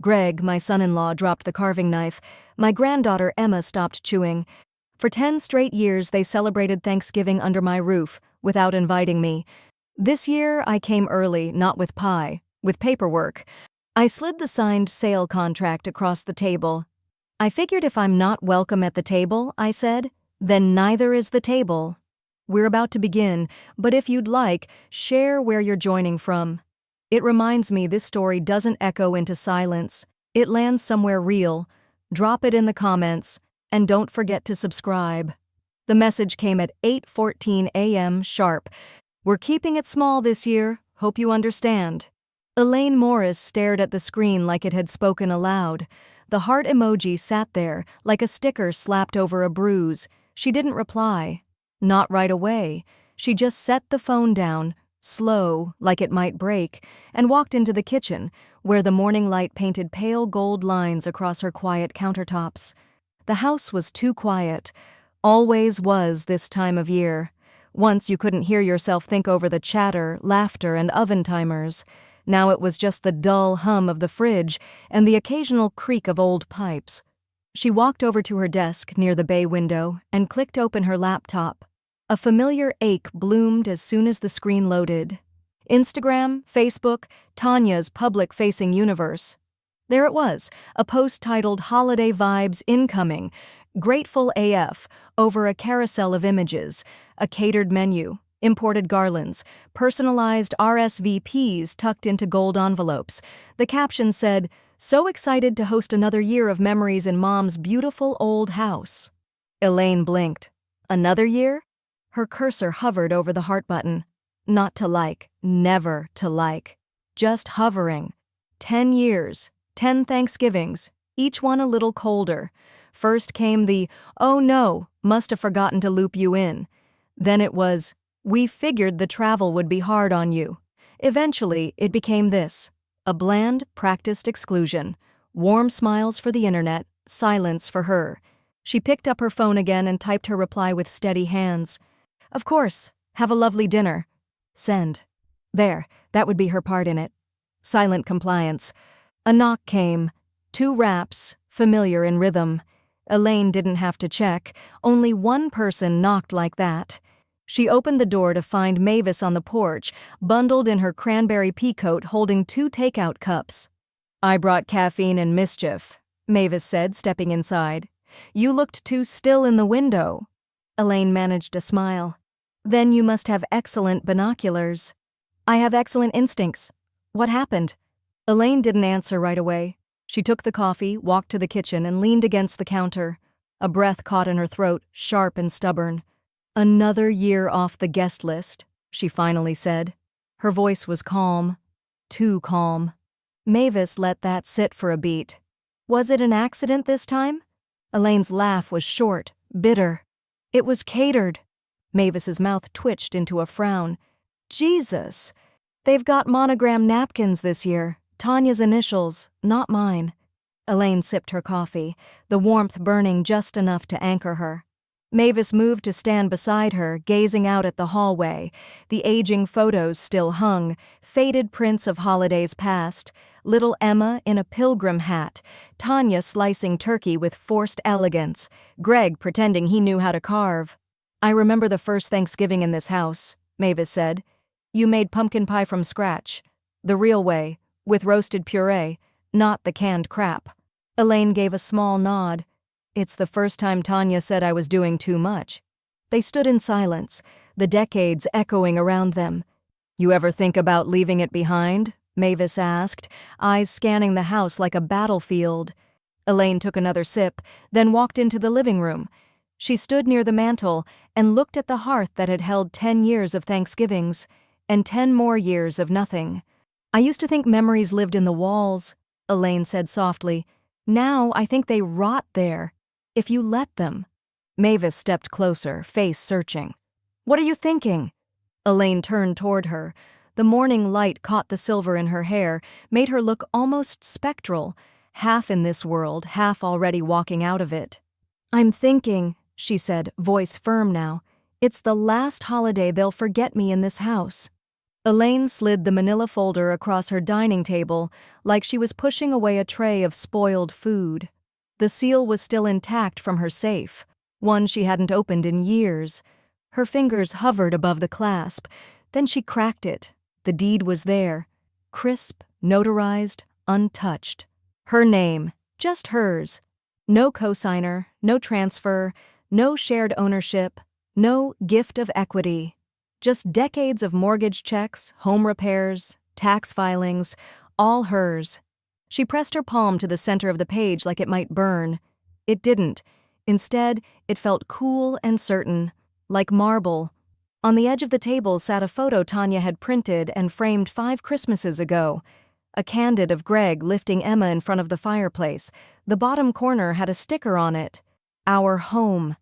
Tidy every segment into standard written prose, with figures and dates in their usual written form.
Greg, my son-in-law, dropped the carving knife. My granddaughter Emma stopped chewing. For 10 straight years they celebrated Thanksgiving under my roof, without inviting me. This year I came early, not with pie, with paperwork. I slid the signed sale contract across the table. I figured if I'm not welcome at the table, I said, then neither is the table. We're about to begin, but if you'd like, share where you're joining from. It reminds me this story doesn't echo into silence. It lands somewhere real. Drop it in the comments, and don't forget to subscribe. The message came at 8:14 a.m. sharp. We're keeping it small this year, hope you understand. Elaine Morris stared at the screen like it had spoken aloud. The heart emoji sat there, like a sticker slapped over a bruise. She didn't reply. Not right away. She just set the phone down, slow, like it might break, and walked into the kitchen, where the morning light painted pale gold lines across her quiet countertops. The house was too quiet. Always was this time of year. Once you couldn't hear yourself think over the chatter, laughter, and oven timers. Now it was just the dull hum of the fridge and the occasional creak of old pipes. She walked over to her desk near the bay window and clicked open her laptop. A familiar ache bloomed as soon as the screen loaded. Instagram, Facebook, Tanya's public-facing universe. There it was, a post titled Holiday Vibes Incoming, Grateful AF, over a carousel of images, a catered menu, imported garlands, personalized RSVPs tucked into gold envelopes. The caption said, "So excited to host another year of memories in Mom's beautiful old house." Elaine blinked. Another year? Her cursor hovered over the heart button. Not to like, never to like. Just hovering. 10 years, 10 Thanksgivings, each one a little colder. First came the, "Oh no, must have forgotten to loop you in." Then it was, "We figured the travel would be hard on you." Eventually, it became this, a bland, practiced exclusion. Warm smiles for the internet, silence for her. She picked up her phone again and typed her reply with steady hands. "Of course. Have a lovely dinner." Send. There, that would be her part in it. Silent compliance. A knock came. 2 raps, familiar in rhythm. Elaine didn't have to check. Only one person knocked like that. She opened the door to find Mavis on the porch, bundled in her cranberry peacoat holding 2 takeout cups. "I brought caffeine and mischief," Mavis said, stepping inside. "You looked too still in the window." Elaine managed a smile. "Then you must have excellent binoculars." "I have excellent instincts. What happened?" Elaine didn't answer right away. She took the coffee, walked to the kitchen, and leaned against the counter. A breath caught in her throat, sharp and stubborn. "Another year off the guest list," she finally said. Her voice was calm. Too calm. Mavis let that sit for a beat. "Was it an accident this time?" Elaine's laugh was short, bitter. "It was catered." Mavis's mouth twitched into a frown. "Jesus! They've got monogram napkins this year. Tanya's initials, not mine." Elaine sipped her coffee, the warmth burning just enough to anchor her. Mavis moved to stand beside her, gazing out at the hallway. The aging photos still hung, faded prints of holidays past, little Emma in a pilgrim hat, Tanya slicing turkey with forced elegance, Greg pretending he knew how to carve. "I remember the first Thanksgiving in this house," Mavis said. "You made pumpkin pie from scratch. The real way, with roasted puree, not the canned crap." Elaine gave a small nod. "It's the first time Tanya said I was doing too much." They stood in silence, the decades echoing around them. "You ever think about leaving it behind?" Mavis asked, eyes scanning the house like a battlefield. Elaine took another sip, then walked into the living room. She stood near the mantel and looked at the hearth that had held 10 years of Thanksgivings, and 10 more years of nothing. "I used to think memories lived in the walls," Elaine said softly. "Now I think they rot there, if you let them." Mavis stepped closer, face searching. "What are you thinking?" Elaine turned toward her. The morning light caught the silver in her hair, made her look almost spectral, half in this world, half already walking out of it. "I'm thinking," she said, voice firm now, "it's the last holiday they'll forget me in this house." Elaine slid the manila folder across her dining table like she was pushing away a tray of spoiled food. The seal was still intact from her safe, one she hadn't opened in years. Her fingers hovered above the clasp, then she cracked it. The deed was there, crisp, notarized, untouched. Her name, just hers. No cosigner, no transfer, no shared ownership, no gift of equity. Just decades of mortgage checks, home repairs, tax filings, all hers. She pressed her palm to the center of the page like it might burn. It didn't. Instead, it felt cool and certain, like marble. On the edge of the table sat a photo Tanya had printed and framed 5 Christmases ago. A candid of Greg lifting Emma in front of the fireplace. The bottom corner had a sticker on it. Our home.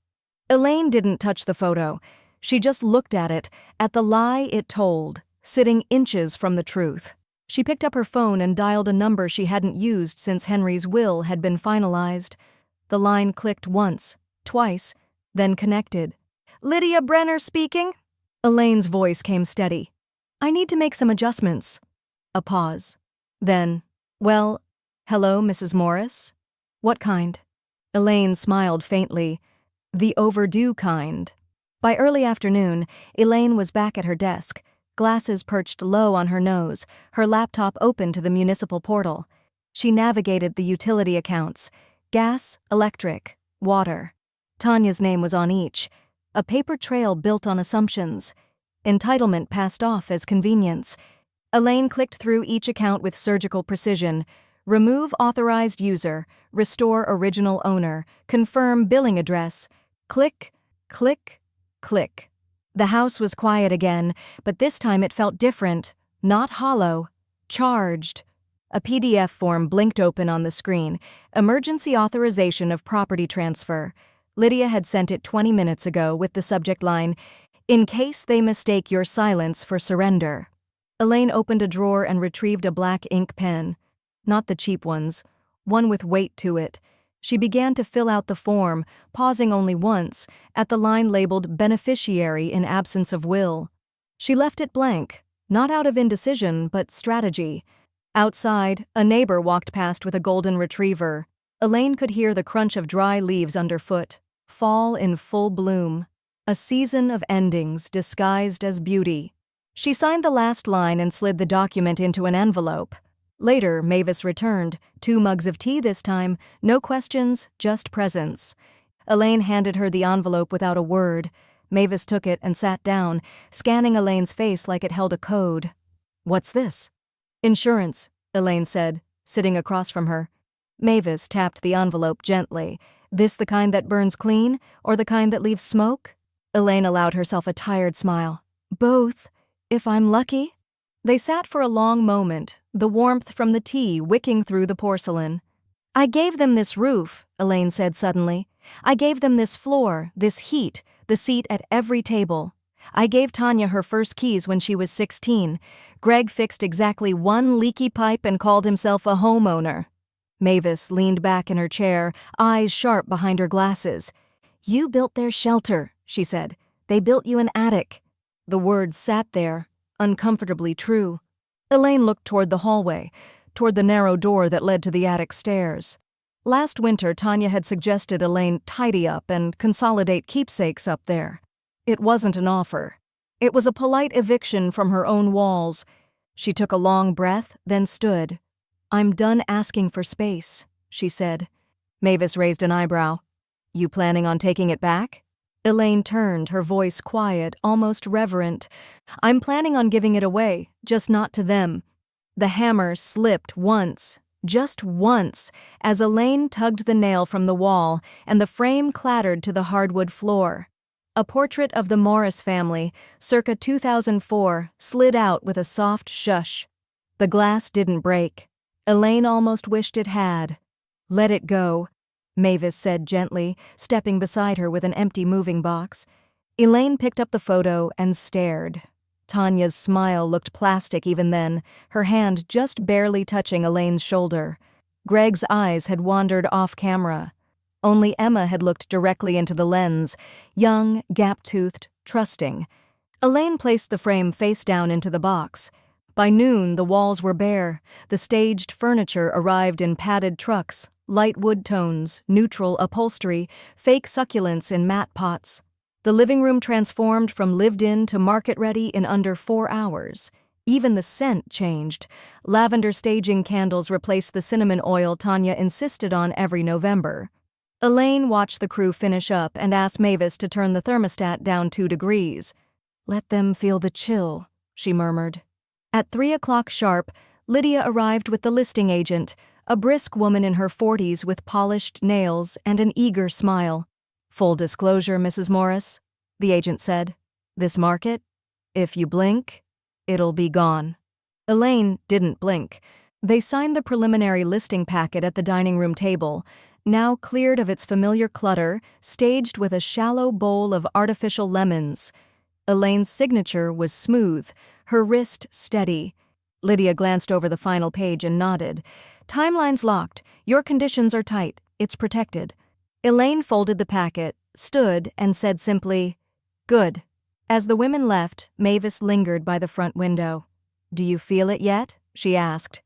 Elaine didn't touch the photo. She just looked at the lie it told, sitting inches from the truth. She picked up her phone and dialed a number she hadn't used since Henry's will had been finalized. The line clicked once, twice, then connected. "Lydia Brenner speaking?" Elaine's voice came steady. "I need to make some adjustments." A pause. Then, "Well, hello, Mrs. Morris? What kind?" Elaine smiled faintly. "The overdue kind." By early afternoon, Elaine was back at her desk, glasses perched low on her nose, her laptop open to the municipal portal. She navigated the utility accounts: gas, electric, water. Tanya's name was on each. A paper trail built on assumptions. Entitlement passed off as convenience. Elaine clicked through each account with surgical precision. Remove authorized user, restore original owner, confirm billing address. Click, click, click. The house was quiet again, but this time it felt different, not hollow, charged. A PDF form blinked open on the screen. Emergency authorization of property transfer. Lydia had sent it 20 minutes ago with the subject line, "In case they mistake your silence for surrender." Elaine opened a drawer and retrieved a black ink pen. Not the cheap ones, one with weight to it. She began to fill out the form, pausing only once, at the line labeled "beneficiary in absence of will." She left it blank, not out of indecision, but strategy. Outside, a neighbor walked past with a golden retriever. Elaine could hear the crunch of dry leaves underfoot. Fall in full bloom. A season of endings disguised as beauty. She signed the last line and slid the document into an envelope. Later, Mavis returned, 2 mugs of tea this time, no questions, just presents. Elaine handed her the envelope without a word. Mavis took it and sat down, scanning Elaine's face like it held a code. "What's this?" "Insurance," Elaine said, sitting across from her. Mavis tapped the envelope gently. "This the kind that burns clean, or the kind that leaves smoke?" Elaine allowed herself a tired smile. "Both, if I'm lucky." They sat for a long moment, the warmth from the tea wicking through the porcelain. "I gave them this roof," Elaine said suddenly. "I gave them this floor, this heat, the seat at every table. I gave Tanya her first keys when she was 16. Greg fixed exactly 1 leaky pipe and called himself a homeowner." Mavis leaned back in her chair, eyes sharp behind her glasses. "You built their shelter," she said. "They built you an attic." The words sat there, uncomfortably true. Elaine looked toward the hallway, toward the narrow door that led to the attic stairs. Last winter, Tanya had suggested Elaine tidy up and consolidate keepsakes up there. It wasn't an offer. It was a polite eviction from her own walls. She took a long breath, then stood. "I'm done asking for space," she said. Mavis raised an eyebrow. "You planning on taking it back?" Elaine turned, her voice quiet, almost reverent. "I'm planning on giving it away, just not to them." The hammer slipped once, just once, as Elaine tugged the nail from the wall and the frame clattered to the hardwood floor. A portrait of the Morris family, circa 2004, slid out with a soft shush. The glass didn't break. Elaine almost wished it had. "Let it go," Mavis said gently, stepping beside her with an empty moving box. Elaine picked up the photo and stared. Tanya's smile looked plastic even then, her hand just barely touching Elaine's shoulder. Greg's eyes had wandered off camera. Only Emma had looked directly into the lens, young, gap-toothed, trusting. Elaine placed the frame face down into the box. By noon, the walls were bare. The staged furniture arrived in padded trucks, light wood tones, neutral upholstery, fake succulents in matte pots. The living room transformed from lived-in to market-ready in under 4 hours. Even the scent changed. Lavender staging candles replaced the cinnamon oil Tanya insisted on every November. Elaine watched the crew finish up and asked Mavis to turn the thermostat down 2 degrees. "Let them feel the chill," she murmured. At 3 o'clock sharp, Lydia arrived with the listing agent, a brisk woman in her 40s with polished nails and an eager smile. "Full disclosure, Mrs. Morris," the agent said. "This market, if you blink, it'll be gone." Elaine didn't blink. They signed the preliminary listing packet at the dining room table, now cleared of its familiar clutter, staged with a shallow bowl of artificial lemons. Elaine's signature was smooth, her wrist steady. Lydia glanced over the final page and nodded. "Timeline's locked. Your conditions are tight. It's protected." Elaine folded the packet, stood, and said simply, "Good." As the women left, Mavis lingered by the front window. "Do you feel it yet?" she asked.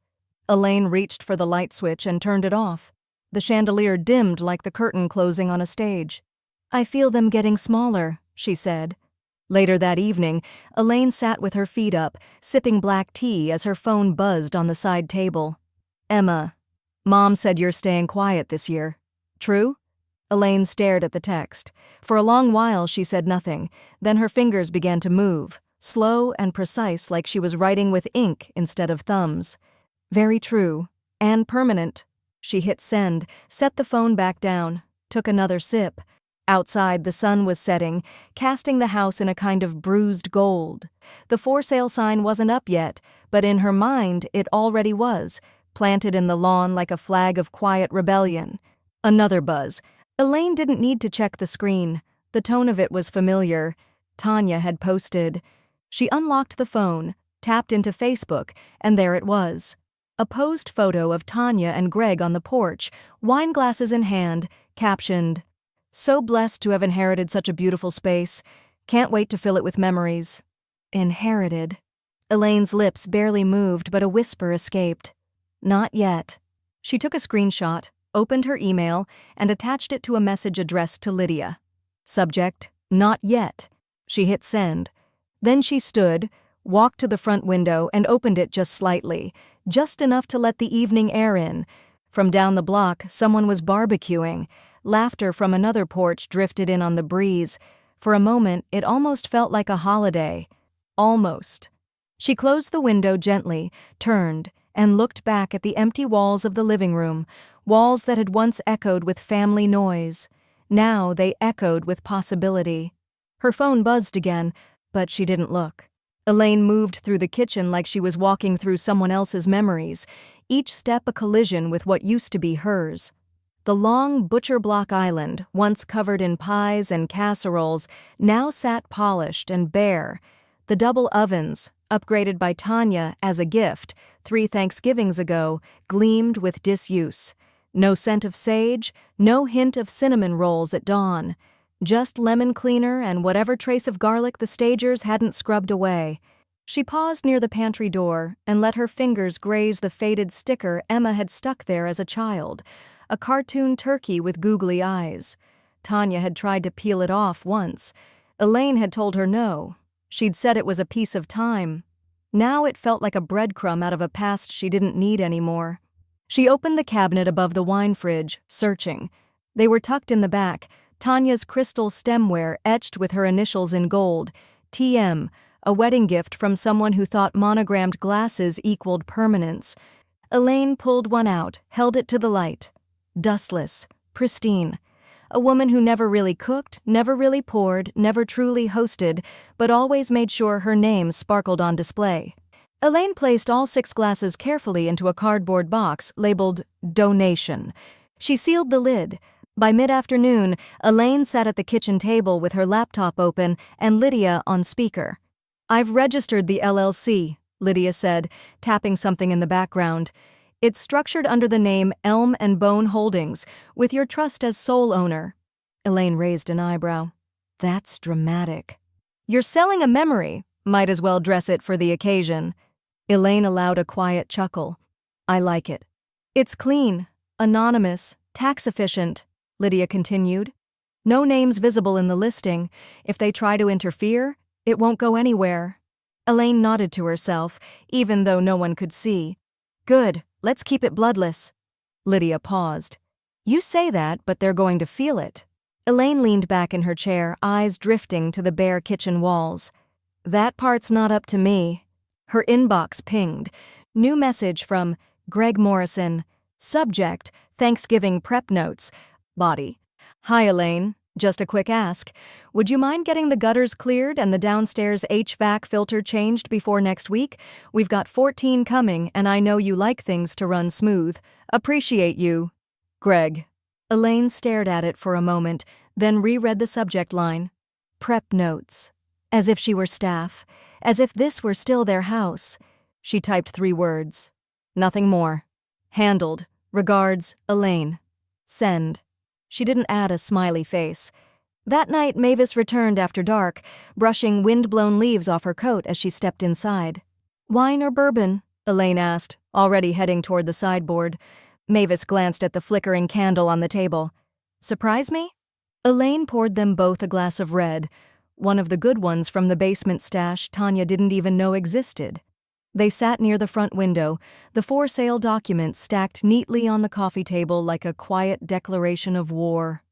Elaine reached for the light switch and turned it off. The chandelier dimmed like the curtain closing on a stage. "I feel them getting smaller," she said. Later that evening, Elaine sat with her feet up, sipping black tea as her phone buzzed on the side table. "Emma, Mom said you're staying quiet this year. True?" Elaine stared at the text. For a long while she said nothing, then her fingers began to move, slow and precise like she was writing with ink instead of thumbs. "Very true. And permanent." She hit send, set the phone back down, took another sip. Outside, the sun was setting, casting the house in a kind of bruised gold. The for sale sign wasn't up yet, but in her mind it already was, planted in the lawn like a flag of quiet rebellion. Another buzz. Elaine didn't need to check the screen. The tone of it was familiar. Tanya had posted. She unlocked the phone, tapped into Facebook, and there it was. A posed photo of Tanya and Greg on the porch, wine glasses in hand, captioned, "So blessed to have inherited such a beautiful space. Can't wait to fill it with memories." Inherited. Elaine's lips barely moved, but a whisper escaped. "Not yet." She took a screenshot, opened her email, and attached it to a message addressed to Lydia. Subject, "Not yet." She hit send. Then she stood, walked to the front window, and opened it just slightly, just enough to let the evening air in. From down the block, someone was barbecuing. Laughter from another porch drifted in on the breeze. For a moment, it almost felt like a holiday. Almost. She closed the window gently, turned, and looked back at the empty walls of the living room, walls that had once echoed with family noise. Now they echoed with possibility. Her phone buzzed again, but she didn't look. Elaine moved through the kitchen like she was walking through someone else's memories, each step a collision with what used to be hers. The long butcher block island, once covered in pies and casseroles, now sat polished and bare. The double ovens, upgraded by Tanya as a gift 3 Thanksgivings ago, gleamed with disuse. No scent of sage, no hint of cinnamon rolls at dawn. Just lemon cleaner and whatever trace of garlic the stagers hadn't scrubbed away. She paused near the pantry door and let her fingers graze the faded sticker Emma had stuck there as a child, a cartoon turkey with googly eyes. Tanya had tried to peel it off once. Elaine had told her no. She'd said it was a piece of time. Now it felt like a breadcrumb out of a past she didn't need anymore. She opened the cabinet above the wine fridge, searching. They were tucked in the back, Tanya's crystal stemware etched with her initials in gold, TM, a wedding gift from someone who thought monogrammed glasses equaled permanence. Elaine pulled one out, held it to the light. Dustless, pristine. A woman who never really cooked, never really poured, never truly hosted, but always made sure her name sparkled on display. Elaine placed all 6 glasses carefully into a cardboard box labeled donation. She sealed the lid. By mid-afternoon, Elaine sat at the kitchen table with her laptop open and Lydia on speaker. "I've registered the LLC," Lydia said, tapping something in the background. "It's structured under the name Elm and Bone Holdings, with your trust as sole owner." Elaine raised an eyebrow. "That's dramatic." You're selling a memory. Might as well dress it for the occasion. Elaine allowed a quiet chuckle. I like it. It's clean, anonymous, tax efficient, Lydia continued. No names visible in the listing. If they try to interfere, it won't go anywhere. Elaine nodded to herself, even though no one could see. Good, let's keep it bloodless. Lydia paused. You say that, but they're going to feel it. Elaine leaned back in her chair, eyes drifting to the bare kitchen walls. That part's not up to me. Her inbox pinged. New message from Greg Morrison. Subject, Thanksgiving prep notes. Body. Hi, Elaine. Just a quick ask. Would you mind getting the gutters cleared and the downstairs HVAC filter changed before next week? We've got 14 coming, and I know you like things to run smooth. Appreciate you. Greg. Elaine stared at it for a moment, then reread the subject line. Prep notes. As if she were staff. As if this were still their house. She typed 3 words. Nothing more. Handled. Regards, Elaine. Send. She didn't add a smiley face. That night, Mavis returned after dark, brushing wind-blown leaves off her coat as she stepped inside. Wine or bourbon? Elaine asked, already heading toward the sideboard. Mavis glanced at the flickering candle on the table. Surprise me? Elaine poured them both a glass of red, one of the good ones from the basement stash Tanya didn't even know existed. They sat near the front window, the for-sale documents stacked neatly on the coffee table like a quiet declaration of war.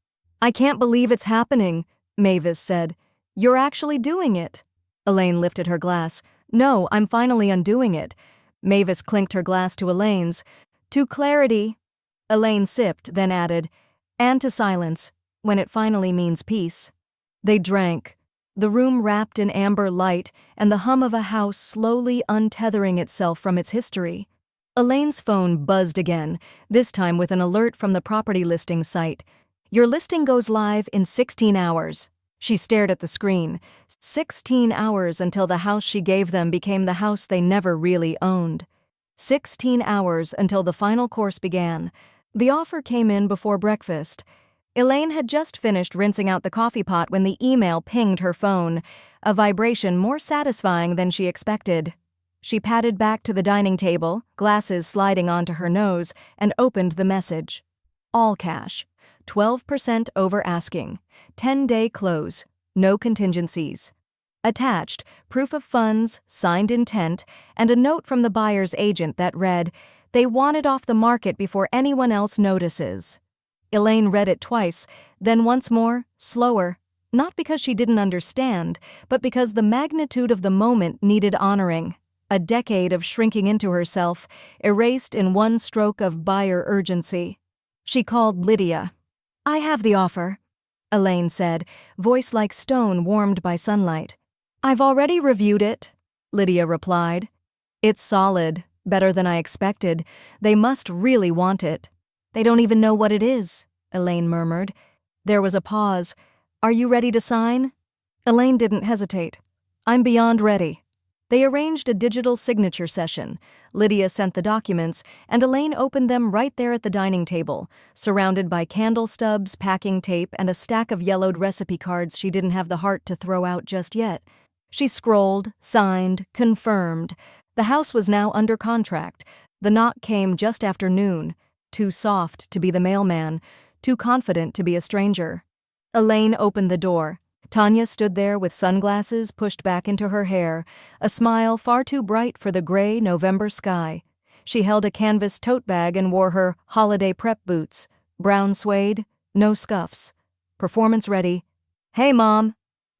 I can't believe it's happening, Mavis said. You're actually doing it. Elaine lifted her glass. No, I'm finally undoing it. Mavis clinked her glass to Elaine's. To clarity. Elaine sipped, then added, and to silence, when it finally means peace. They drank. The room wrapped in amber light and the hum of a house slowly untethering itself from its history. Elaine's phone buzzed again, this time with an alert from the property listing site. Your listing goes live in 16 hours. She stared at the screen. 16 hours until the house she gave them became the house they never really owned. 16 hours until the final course began. The offer came in before breakfast. Elaine had just finished rinsing out the coffee pot when the email pinged her phone, a vibration more satisfying than she expected. She padded back to the dining table, glasses sliding onto her nose, and opened the message. All cash. 12% over asking. 10-day close. No contingencies. Attached, proof of funds, signed intent, and a note from the buyer's agent that read, they want it off the market before anyone else notices. Elaine read it twice, then once more, slower, not because she didn't understand, but because the magnitude of the moment needed honoring. A decade of shrinking into herself, erased in one stroke of buyer urgency. She called Lydia. I have the offer, Elaine said, voice like stone warmed by sunlight. I've already reviewed it, Lydia replied. It's solid, better than I expected. They must really want it. They don't even know what it is, Elaine murmured. There was a pause. Are you ready to sign? Elaine didn't hesitate. I'm beyond ready. They arranged a digital signature session. Lydia sent the documents, and Elaine opened them right there at the dining table, surrounded by candle stubs, packing tape, and a stack of yellowed recipe cards she didn't have the heart to throw out just yet. She scrolled, signed, confirmed. The house was now under contract. The knock came just after noon. Too soft to be the mailman, too confident to be a stranger. Elaine opened the door. Tanya stood there with sunglasses pushed back into her hair, a smile far too bright for the gray November sky. She held a canvas tote bag and wore her holiday prep boots, brown suede, no scuffs. Performance ready. Hey, Mom.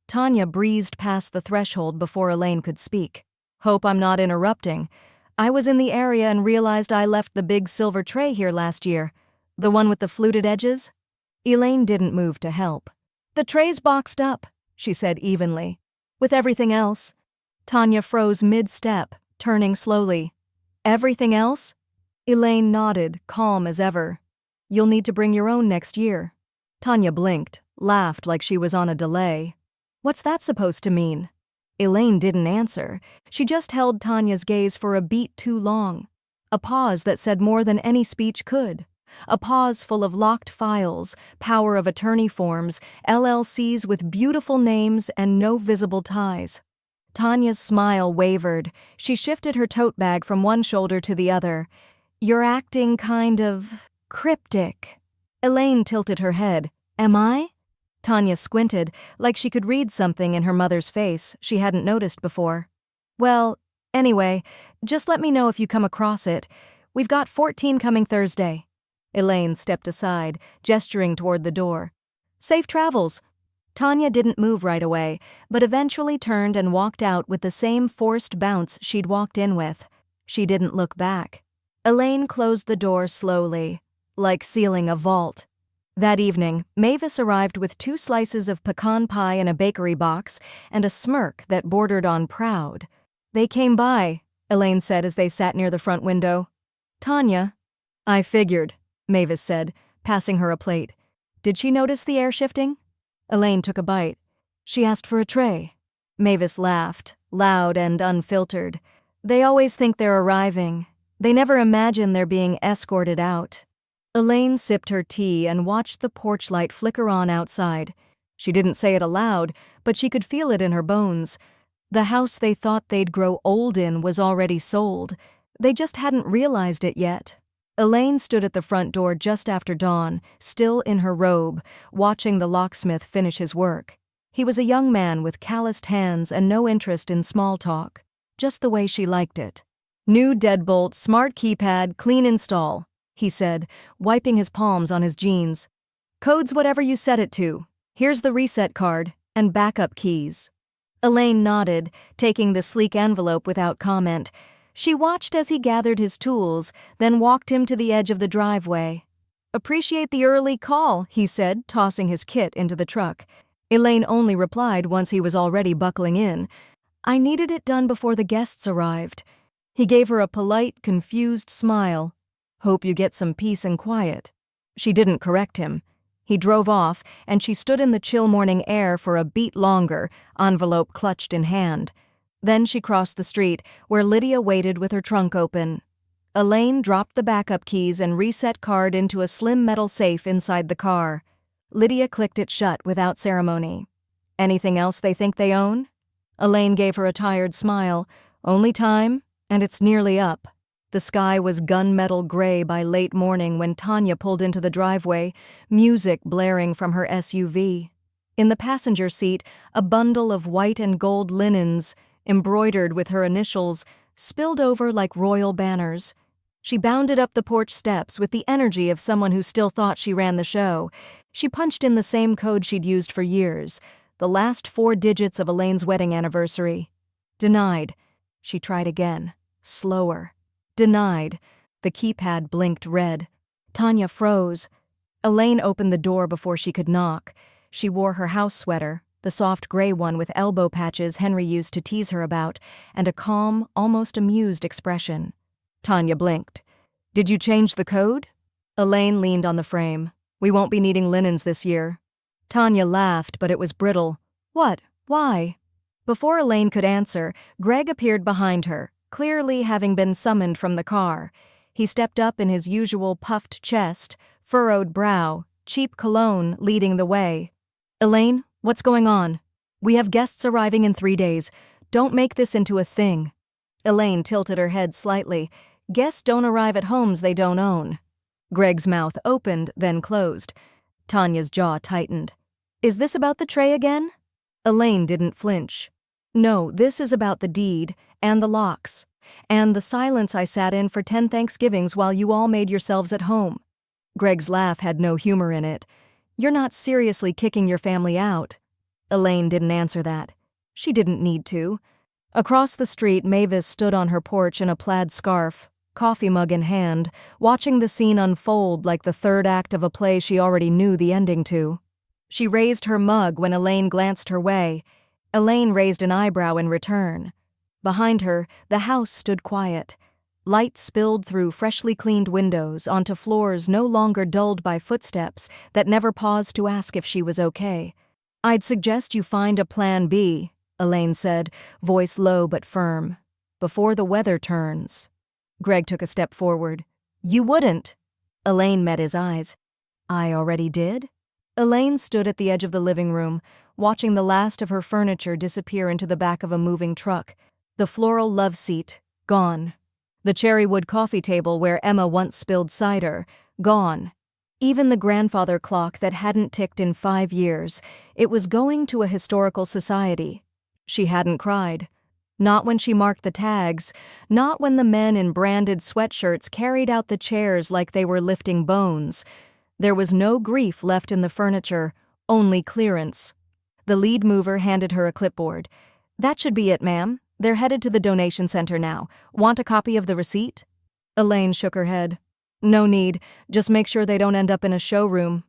Tanya breezed past the threshold before Elaine could speak. Hope I'm not interrupting. I was in the area and realized I left the big silver tray here last year. The one with the fluted edges? Elaine didn't move to help. The tray's boxed up, she said evenly. With everything else. Tanya froze mid-step, turning slowly. Everything else? Elaine nodded, calm as ever. You'll need to bring your own next year. Tanya blinked, laughed like she was on a delay. What's that supposed to mean? Elaine didn't answer. She just held Tanya's gaze for a beat too long. A pause that said more than any speech could. A pause full of locked files, power of attorney forms, LLCs with beautiful names and no visible ties. Tanya's smile wavered. She shifted her tote bag from one shoulder to the other. "You're acting kind of cryptic." Elaine tilted her head. "Am I?" Tanya squinted, like she could read something in her mother's face she hadn't noticed before. "Well, anyway, just let me know if you come across it. We've got 14 coming Thursday." Elaine stepped aside, gesturing toward the door. "Safe travels." Tanya didn't move right away, but eventually turned and walked out with the same forced bounce she'd walked in with. She didn't look back. Elaine closed the door slowly, like sealing a vault. That evening, Mavis arrived with 2 slices of pecan pie in a bakery box and a smirk that bordered on proud. "They came by," Elaine said as they sat near the front window. "Tanya." "I figured," Mavis said, passing her a plate. "Did she notice the air shifting?" Elaine took a bite. "She asked for a tray." Mavis laughed, loud and unfiltered. "They always think they're arriving. They never imagine they're being escorted out." Elaine sipped her tea and watched the porch light flicker on outside. She didn't say it aloud, but she could feel it in her bones. The house they thought they'd grow old in was already sold. They just hadn't realized it yet. Elaine stood at the front door just after dawn, still in her robe, watching the locksmith finish his work. He was a young man with calloused hands and no interest in small talk, just the way she liked it. "New deadbolt, smart keypad, clean install," he said, wiping his palms on his jeans. "Code's whatever you set it to. Here's the reset card and backup keys." Elaine nodded, taking the sleek envelope without comment. She watched as he gathered his tools, then walked him to the edge of the driveway. "Appreciate the early call," he said, tossing his kit into the truck. Elaine only replied once he was already buckling in. "I needed it done before the guests arrived." He gave her a polite, confused smile. "Hope you get some peace and quiet." She didn't correct him. He drove off, and she stood in the chill morning air for a beat longer, envelope clutched in hand. Then she crossed the street, where Lydia waited with her trunk open. Elaine dropped the backup keys and reset card into a slim metal safe inside the car. Lydia clicked it shut without ceremony. "Anything else they think they own?" Elaine gave her a tired smile. "Only time, and it's nearly up." The sky was gunmetal gray by late morning when Tanya pulled into the driveway, music blaring from her SUV. In the passenger seat, a bundle of white and gold linens, embroidered with her initials, spilled over like royal banners. She bounded up the porch steps with the energy of someone who still thought she ran the show. She punched in the same code she'd used for years, the last 4 digits of Elaine's wedding anniversary. Denied. She tried again, slower. Denied. The keypad blinked red. Tanya froze. Elaine opened the door before she could knock. She wore her house sweater, the soft gray one with elbow patches Henry used to tease her about, and a calm, almost amused expression. Tanya blinked. "Did you change the code?" Elaine leaned on the frame. "We won't be needing linens this year." Tanya laughed, but it was brittle. "What? Why?" Before Elaine could answer, Greg appeared behind her, clearly having been summoned from the car. He stepped up in his usual puffed chest, furrowed brow, cheap cologne leading the way. "Elaine, what's going on? We have guests arriving in 3 days. Don't make this into a thing." Elaine tilted her head slightly. "Guests don't arrive at homes they don't own." Greg's mouth opened, then closed. Tanya's jaw tightened. "Is this about the tray again?" Elaine didn't flinch. "No, this is about the deed, and the locks, and the silence I sat in for 10 Thanksgivings while you all made yourselves at home." Greg's laugh had no humor in it. "You're not seriously kicking your family out." Elaine didn't answer that. She didn't need to. Across the street, Mavis stood on her porch in a plaid scarf, coffee mug in hand, watching the scene unfold like the third act of a play she already knew the ending to. She raised her mug when Elaine glanced her way. Elaine raised an eyebrow in return. Behind her, the house stood quiet. Light spilled through freshly cleaned windows onto floors no longer dulled by footsteps that never paused to ask if she was okay. "I'd suggest you find a plan B," Elaine said, voice low but firm, "before the weather turns." Greg took a step forward. "You wouldn't." Elaine met his eyes. I already did? Elaine stood at the edge of the living room, watching the last of her furniture disappear into the back of a moving truck. The floral love seat, gone. The cherrywood coffee table where Emma once spilled cider, gone. Even the grandfather clock that hadn't ticked in 5 years, it was going to a historical society. She hadn't cried. Not when she marked the tags, not when the men in branded sweatshirts carried out the chairs like they were lifting bones. There was no grief left in the furniture, only clearance. The lead mover handed her a clipboard. That should be it, ma'am. They're headed to the donation center now. Want a copy of the receipt? Elaine shook her head. No need. Just make sure they don't end up in a showroom.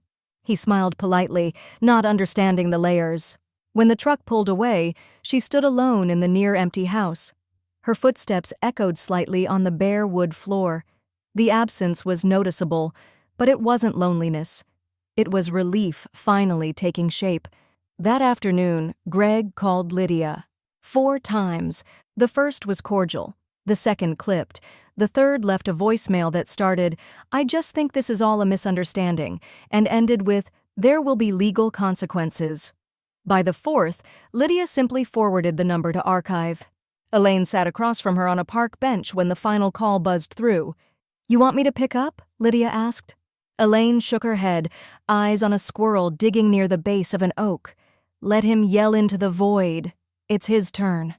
He smiled politely, not understanding the layers. When the truck pulled away, she stood alone in the near-empty house. Her footsteps echoed slightly on the bare wood floor. The absence was noticeable, but it wasn't loneliness. It was relief finally taking shape. That afternoon, Greg called Lydia. 4 times. The first was cordial. The second clipped. The third left a voicemail that started, "I just think this is all a misunderstanding," and ended with, "There will be legal consequences." By the fourth, Lydia simply forwarded the number to archive. Elaine sat across from her on a park bench when the final call buzzed through. "You want me to pick up?" Lydia asked. Elaine shook her head, eyes on a squirrel digging near the base of an oak. Let him yell into the void. It's his turn.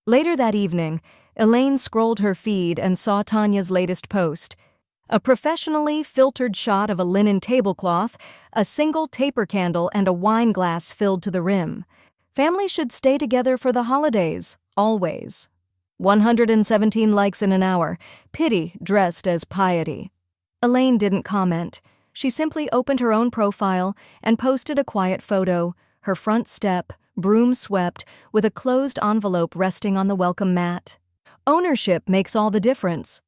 Later that evening, Elaine scrolled her feed and saw Tanya's latest post. A professionally filtered shot of a linen tablecloth, a single taper candle, and a wine glass filled to the rim. Families should stay together for the holidays, always. 117 likes in an hour, pity dressed as piety. Elaine didn't comment. She simply opened her own profile and posted a quiet photo, her front step, broom swept, with a closed envelope resting on the welcome mat. Ownership makes all the difference.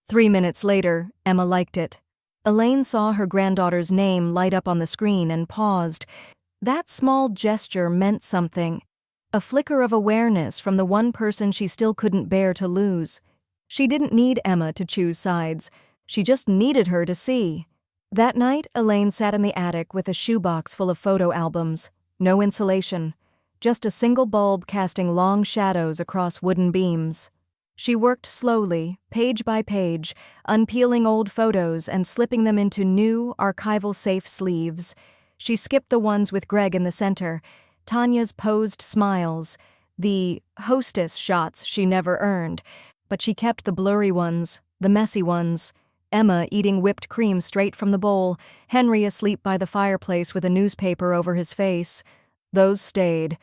3 minutes later, Emma liked it. Elaine saw her granddaughter's name light up on the screen and paused. That small gesture meant something. A flicker of awareness from the one person she still couldn't bear to lose. She didn't need Emma to choose sides. She just needed her to see. That night, Elaine sat in the attic with a shoebox full of photo albums. No insulation. Just a single bulb casting long shadows across wooden beams. She worked slowly, page by page, unpeeling old photos and slipping them into new, archival-safe sleeves. She skipped the ones with Greg in the center, Tanya's posed smiles, the hostess shots she never earned, but she kept the blurry ones, the messy ones. Emma eating whipped cream straight from the bowl, Henry asleep by the fireplace with a newspaper over his face. Those stayed.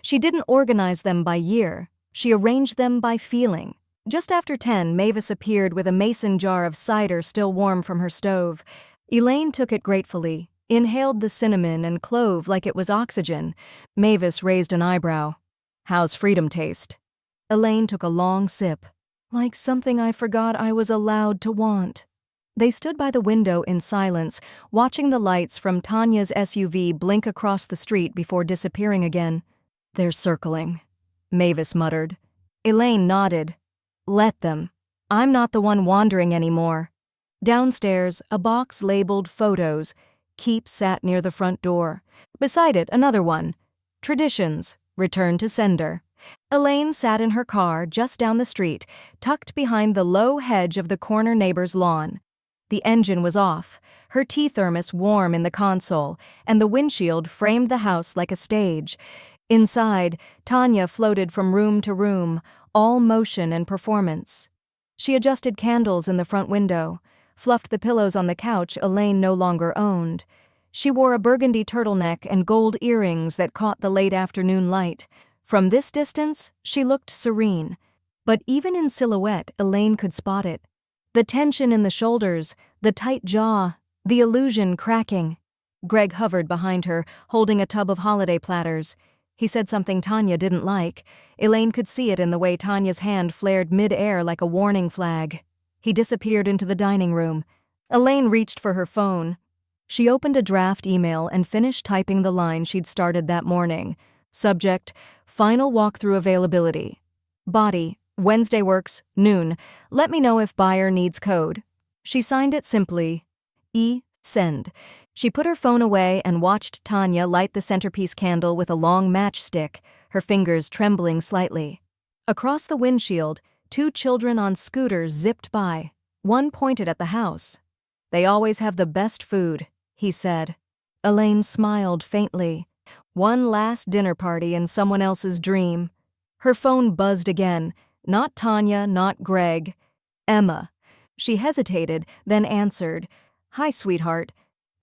She didn't organize them by year. She arranged them by feeling. Just after 10, Mavis appeared with a mason jar of cider still warm from her stove. Elaine took it gratefully, inhaled the cinnamon and clove like it was oxygen. Mavis raised an eyebrow. "How's freedom taste?" Elaine took a long sip. "Like something I forgot I was allowed to want." They stood by the window in silence, watching the lights from Tanya's SUV blink across the street before disappearing again. "They're circling," Mavis muttered. Elaine nodded. "Let them. I'm not the one wandering anymore." Downstairs, a box labeled Photos. Keep sat near the front door. Beside it, another one. Traditions. Return to sender. Elaine sat in her car just down the street, tucked behind the low hedge of the corner neighbor's lawn. The engine was off, her tea thermos warm in the console, and the windshield framed the house like a stage. Inside, Tanya floated from room to room, all motion and performance. She adjusted candles in the front window, fluffed the pillows on the couch Elaine no longer owned. She wore a burgundy turtleneck and gold earrings that caught the late afternoon light. From this distance, she looked serene. But even in silhouette, Elaine could spot it. The tension in the shoulders, the tight jaw, the illusion cracking. Greg hovered behind her, holding a tub of holiday platters. He said something Tanya didn't like. Elaine could see it in the way Tanya's hand flared mid-air like a warning flag. He disappeared into the dining room. Elaine reached for her phone. She opened a draft email and finished typing the line she'd started that morning. Subject, final walkthrough availability. Body, Wednesday works, noon. Let me know if buyer needs code. She signed it simply, Send. She put her phone away and watched Tanya light the centerpiece candle with a long matchstick, her fingers trembling slightly. Across the windshield, 2 children on scooters zipped by. One pointed at the house. "They always have the best food," he said. Elaine smiled faintly. One last dinner party in someone else's dream. Her phone buzzed again. Not Tanya, not Greg. Emma. She hesitated, then answered. "Hi, sweetheart."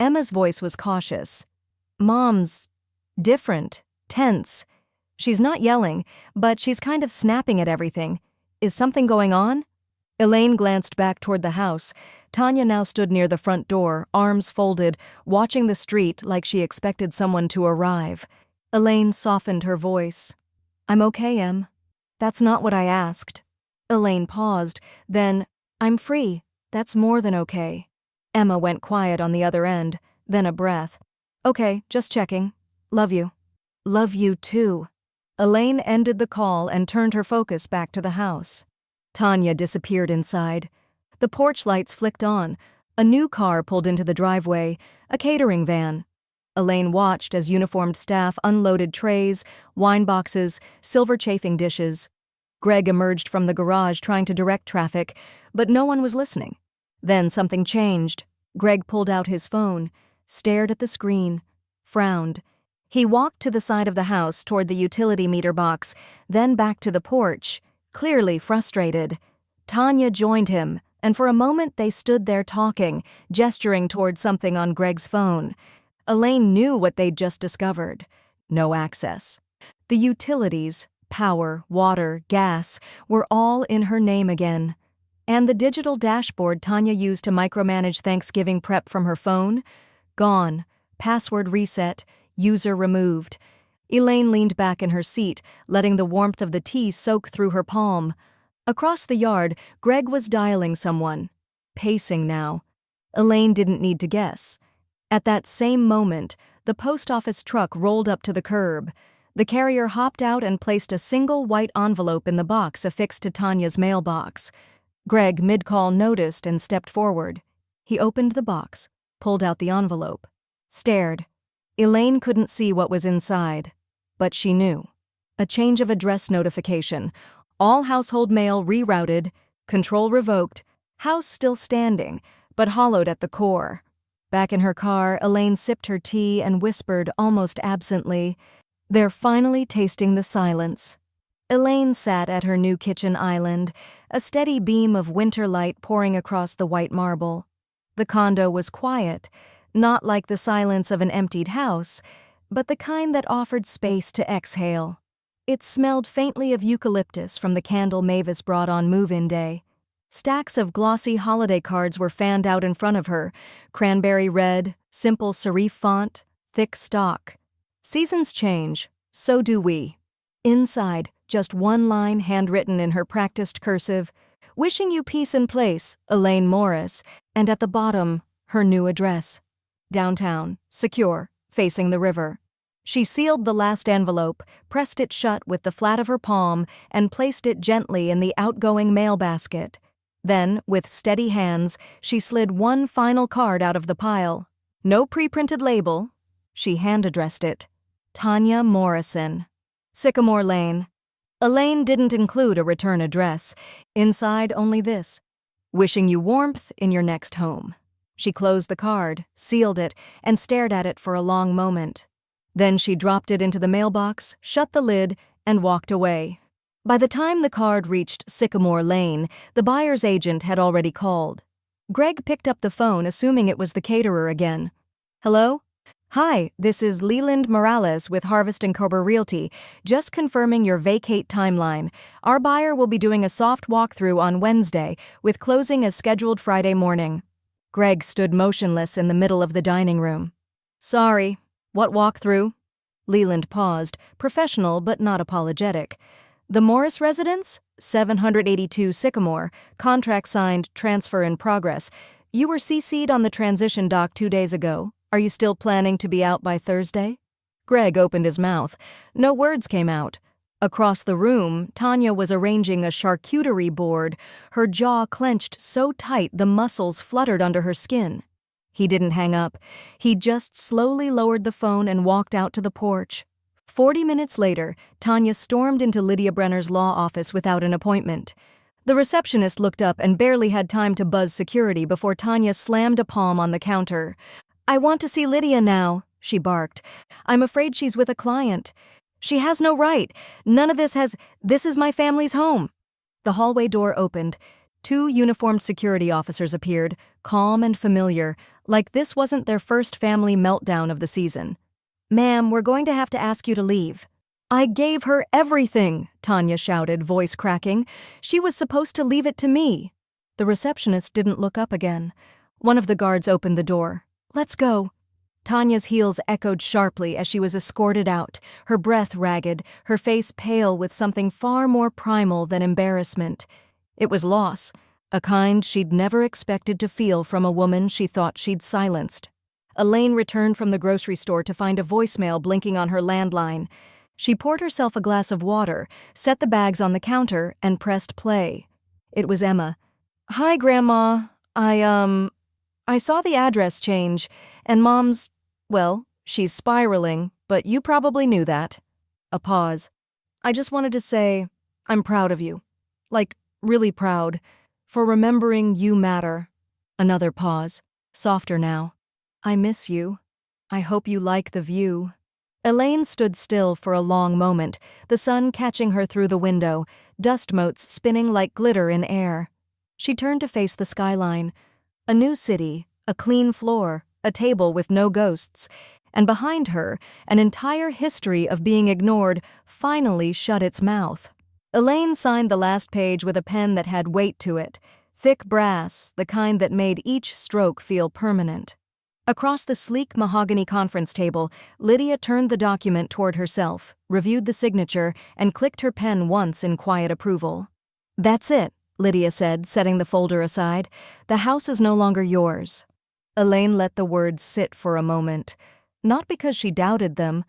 Emma's voice was cautious. "Mom's different, tense. She's not yelling, but she's kind of snapping at everything. Is something going on?" Elaine glanced back toward the house. Tanya now stood near the front door, arms folded, watching the street like she expected someone to arrive. Elaine softened her voice. "I'm okay, Em. That's not what I asked." Elaine paused, then, "I'm free. That's more than okay." Emma went quiet on the other end, then a breath. "Okay, just checking. Love you." "Love you too." Elaine ended the call and turned her focus back to the house. Tanya disappeared inside. The porch lights flicked on. A new car pulled into the driveway, a catering van. Elaine watched as uniformed staff unloaded trays, wine boxes, silver chafing dishes. Greg emerged from the garage trying to direct traffic, but no one was listening. Then something changed. Greg pulled out his phone, stared at the screen, frowned. He walked to the side of the house toward the utility meter box, then back to the porch, clearly frustrated. Tanya joined him, and for a moment they stood there talking, gesturing toward something on Greg's phone. Elaine knew what they'd just discovered. No access. The utilities, power, water, gas, were all in her name again. And the digital dashboard Tanya used to micromanage Thanksgiving prep from her phone? Gone. Password reset. User removed. Elaine leaned back in her seat, letting the warmth of the tea soak through her palm. Across the yard, Greg was dialing someone. Pacing now. Elaine didn't need to guess. At that same moment, the post office truck rolled up to the curb. The carrier hopped out and placed a single white envelope in the box affixed to Tanya's mailbox. Greg, mid-call, noticed and stepped forward. He opened the box, pulled out the envelope, stared. Elaine couldn't see what was inside, but she knew. A change of address notification. All household mail rerouted, control revoked, house still standing, but hollowed at the core. Back in her car, Elaine sipped her tea and whispered almost absently, "They're finally tasting the silence." Elaine sat at her new kitchen island, a steady beam of winter light pouring across the white marble. The condo was quiet, not like the silence of an emptied house, but the kind that offered space to exhale. It smelled faintly of eucalyptus from the candle Mavis brought on move-in day. Stacks of glossy holiday cards were fanned out in front of her, cranberry red, simple serif font, thick stock. Seasons change, so do we. Inside, just one line handwritten in her practiced cursive, "Wishing you peace and place, Elaine Morris," and at the bottom, her new address. Downtown, secure, facing the river. She sealed the last envelope, pressed it shut with the flat of her palm, and placed it gently in the outgoing mail basket. Then, with steady hands, she slid one final card out of the pile. No pre-printed label. She hand-addressed it. Tanya Morrison. Sycamore Lane. Elaine didn't include a return address. Inside, only this: "Wishing you warmth in your next home." She closed the card, sealed it, and stared at it for a long moment. Then she dropped it into the mailbox, shut the lid, and walked away. By the time the card reached Sycamore Lane, the buyer's agent had already called. Greg picked up the phone, assuming it was the caterer again. "Hello? Hi, this is Leland Morales with Harvest & Cobra Realty, just confirming your vacate timeline. Our buyer will be doing a soft walkthrough on Wednesday, with closing as scheduled Friday morning." Greg stood motionless in the middle of the dining room. "Sorry, what walkthrough?" Leland paused, professional but not apologetic. "The Morris residence? 782 Sycamore. Contract signed, transfer in progress. You were CC'd on the transition doc 2 days ago. Are you still planning to be out by Thursday?" Greg opened his mouth. No words came out. Across the room, Tanya was arranging a charcuterie board, her jaw clenched so tight the muscles fluttered under her skin. He didn't hang up. He just slowly lowered the phone and walked out to the porch. 40 minutes later, Tanya stormed into Lydia Brenner's law office without an appointment. The receptionist looked up and barely had time to buzz security before Tanya slammed a palm on the counter. "I want to see Lydia now," she barked. "I'm afraid she's with a client. She has no right. None of this is my family's home." The hallway door opened. 2 uniformed security officers appeared, calm and familiar, like this wasn't their first family meltdown of the season. "Ma'am, we're going to have to ask you to leave." "I gave her everything," Tanya shouted, voice cracking. "She was supposed to leave it to me." The receptionist didn't look up again. One of the guards opened the door. "Let's go." Tanya's heels echoed sharply as she was escorted out, her breath ragged, her face pale with something far more primal than embarrassment. It was loss, a kind she'd never expected to feel from a woman she thought she'd silenced. Elaine returned from the grocery store to find a voicemail blinking on her landline. She poured herself a glass of water, set the bags on the counter, and pressed play. It was Emma. "Hi, Grandma. I saw the address change, and Mom's, well, she's spiraling, but you probably knew that." A pause. "I just wanted to say, I'm proud of you. Like, really proud. For remembering you matter." Another pause, softer now. "I miss you. I hope you like the view." Elaine stood still for a long moment, the sun catching her through the window, dust motes spinning like glitter in air. She turned to face the skyline. A new city, a clean floor, a table with no ghosts, and behind her, an entire history of being ignored finally shut its mouth. Elaine signed the last page with a pen that had weight to it, thick brass, the kind that made each stroke feel permanent. Across the sleek mahogany conference table, Lydia turned the document toward herself, reviewed the signature, and clicked her pen once in quiet approval. "That's it," Lydia said, setting the folder aside. "The house is no longer yours." Elaine let the words sit for a moment, not because she doubted them,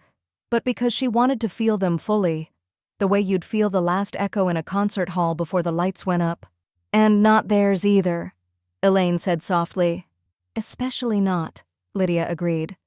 but because she wanted to feel them fully, the way you'd feel the last echo in a concert hall before the lights went up. "And not theirs either," Elaine said softly. "Especially not," Lydia agreed.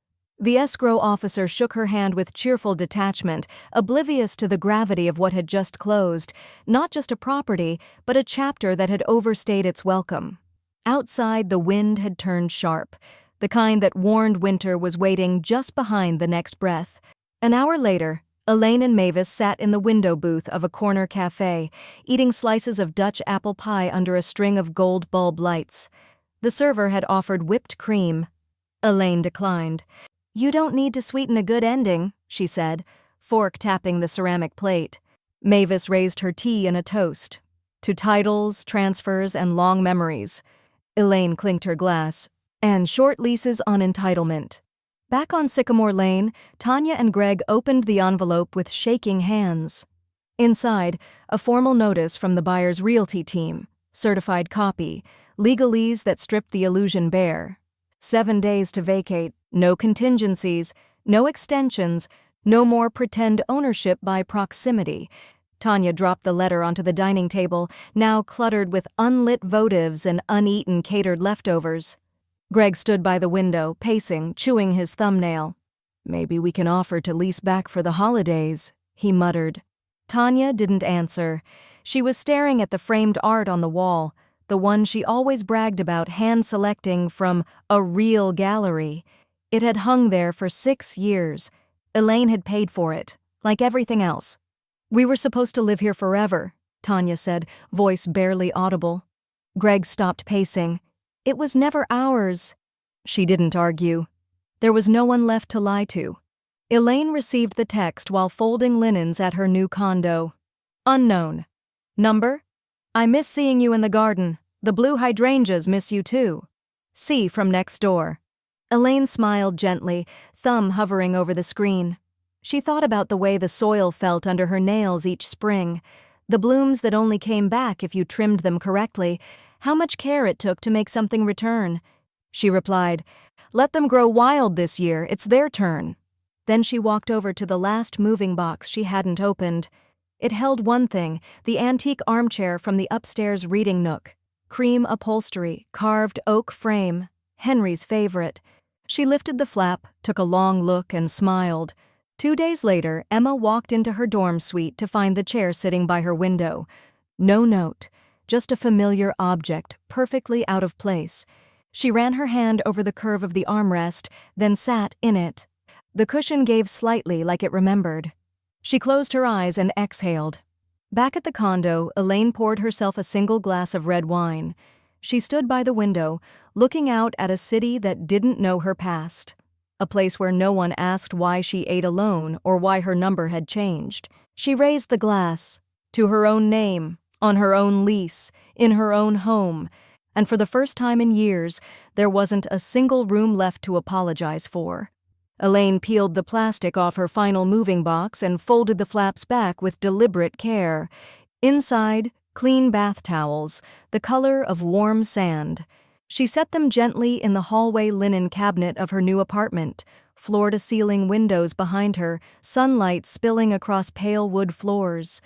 The escrow officer shook her hand with cheerful detachment, oblivious to the gravity of what had just closed, not just a property, but a chapter that had overstayed its welcome. Outside, the wind had turned sharp, the kind that warned winter was waiting just behind the next breath. An hour later, Elaine and Mavis sat in the window booth of a corner cafe, eating slices of Dutch apple pie under a string of gold bulb lights. The server had offered whipped cream. Elaine declined. "You don't need to sweeten a good ending," she said, fork tapping the ceramic plate. Mavis raised her tea in a toast. "To titles, transfers, and long memories." Elaine clinked her glass. "And short leases on entitlement." Back on Sycamore Lane, Tanya and Greg opened the envelope with shaking hands. Inside, a formal notice from the buyer's realty team, certified copy, legalese that stripped the illusion bare. 7 days to vacate, no contingencies, no extensions, no more pretend ownership by proximity. Tanya dropped the letter onto the dining table, now cluttered with unlit votives and uneaten catered leftovers. Greg stood by the window, pacing, chewing his thumbnail. "Maybe we can offer to lease back for the holidays," he muttered. Tanya didn't answer. She was staring at the framed art on the wall, the one she always bragged about hand-selecting from a real gallery. It had hung there for 6 years. Elaine had paid for it, like everything else. "We were supposed to live here forever," Tanya said, voice barely audible. Greg stopped pacing. "It was never ours." She didn't argue. There was no one left to lie to. Elaine received the text while folding linens at her new condo. Unknown. Number? "I miss seeing you in the garden. The blue hydrangeas miss you too. C from next door." Elaine smiled gently, thumb hovering over the screen. She thought about the way the soil felt under her nails each spring, the blooms that only came back if you trimmed them correctly, how much care it took to make something return. She replied, "Let them grow wild this year, it's their turn." Then she walked over to the last moving box she hadn't opened. It held one thing, the antique armchair from the upstairs reading nook. Cream upholstery, carved oak frame. Henry's favorite. She lifted the flap, took a long look, and smiled. 2 days later, Emma walked into her dorm suite to find the chair sitting by her window. No note, just a familiar object, perfectly out of place. She ran her hand over the curve of the armrest, then sat in it. The cushion gave slightly like it remembered. She closed her eyes and exhaled. Back at the condo, Elaine poured herself a single glass of red wine. She stood by the window, looking out at a city that didn't know her past. A place where no one asked why she ate alone or why her number had changed. She raised the glass. To her own name, on her own lease, in her own home. And for the first time in years, there wasn't a single room left to apologize for. Elaine peeled the plastic off her final moving box and folded the flaps back with deliberate care. Inside, clean bath towels, the color of warm sand. She set them gently in the hallway linen cabinet of her new apartment, floor-to-ceiling windows behind her, sunlight spilling across pale wood floors.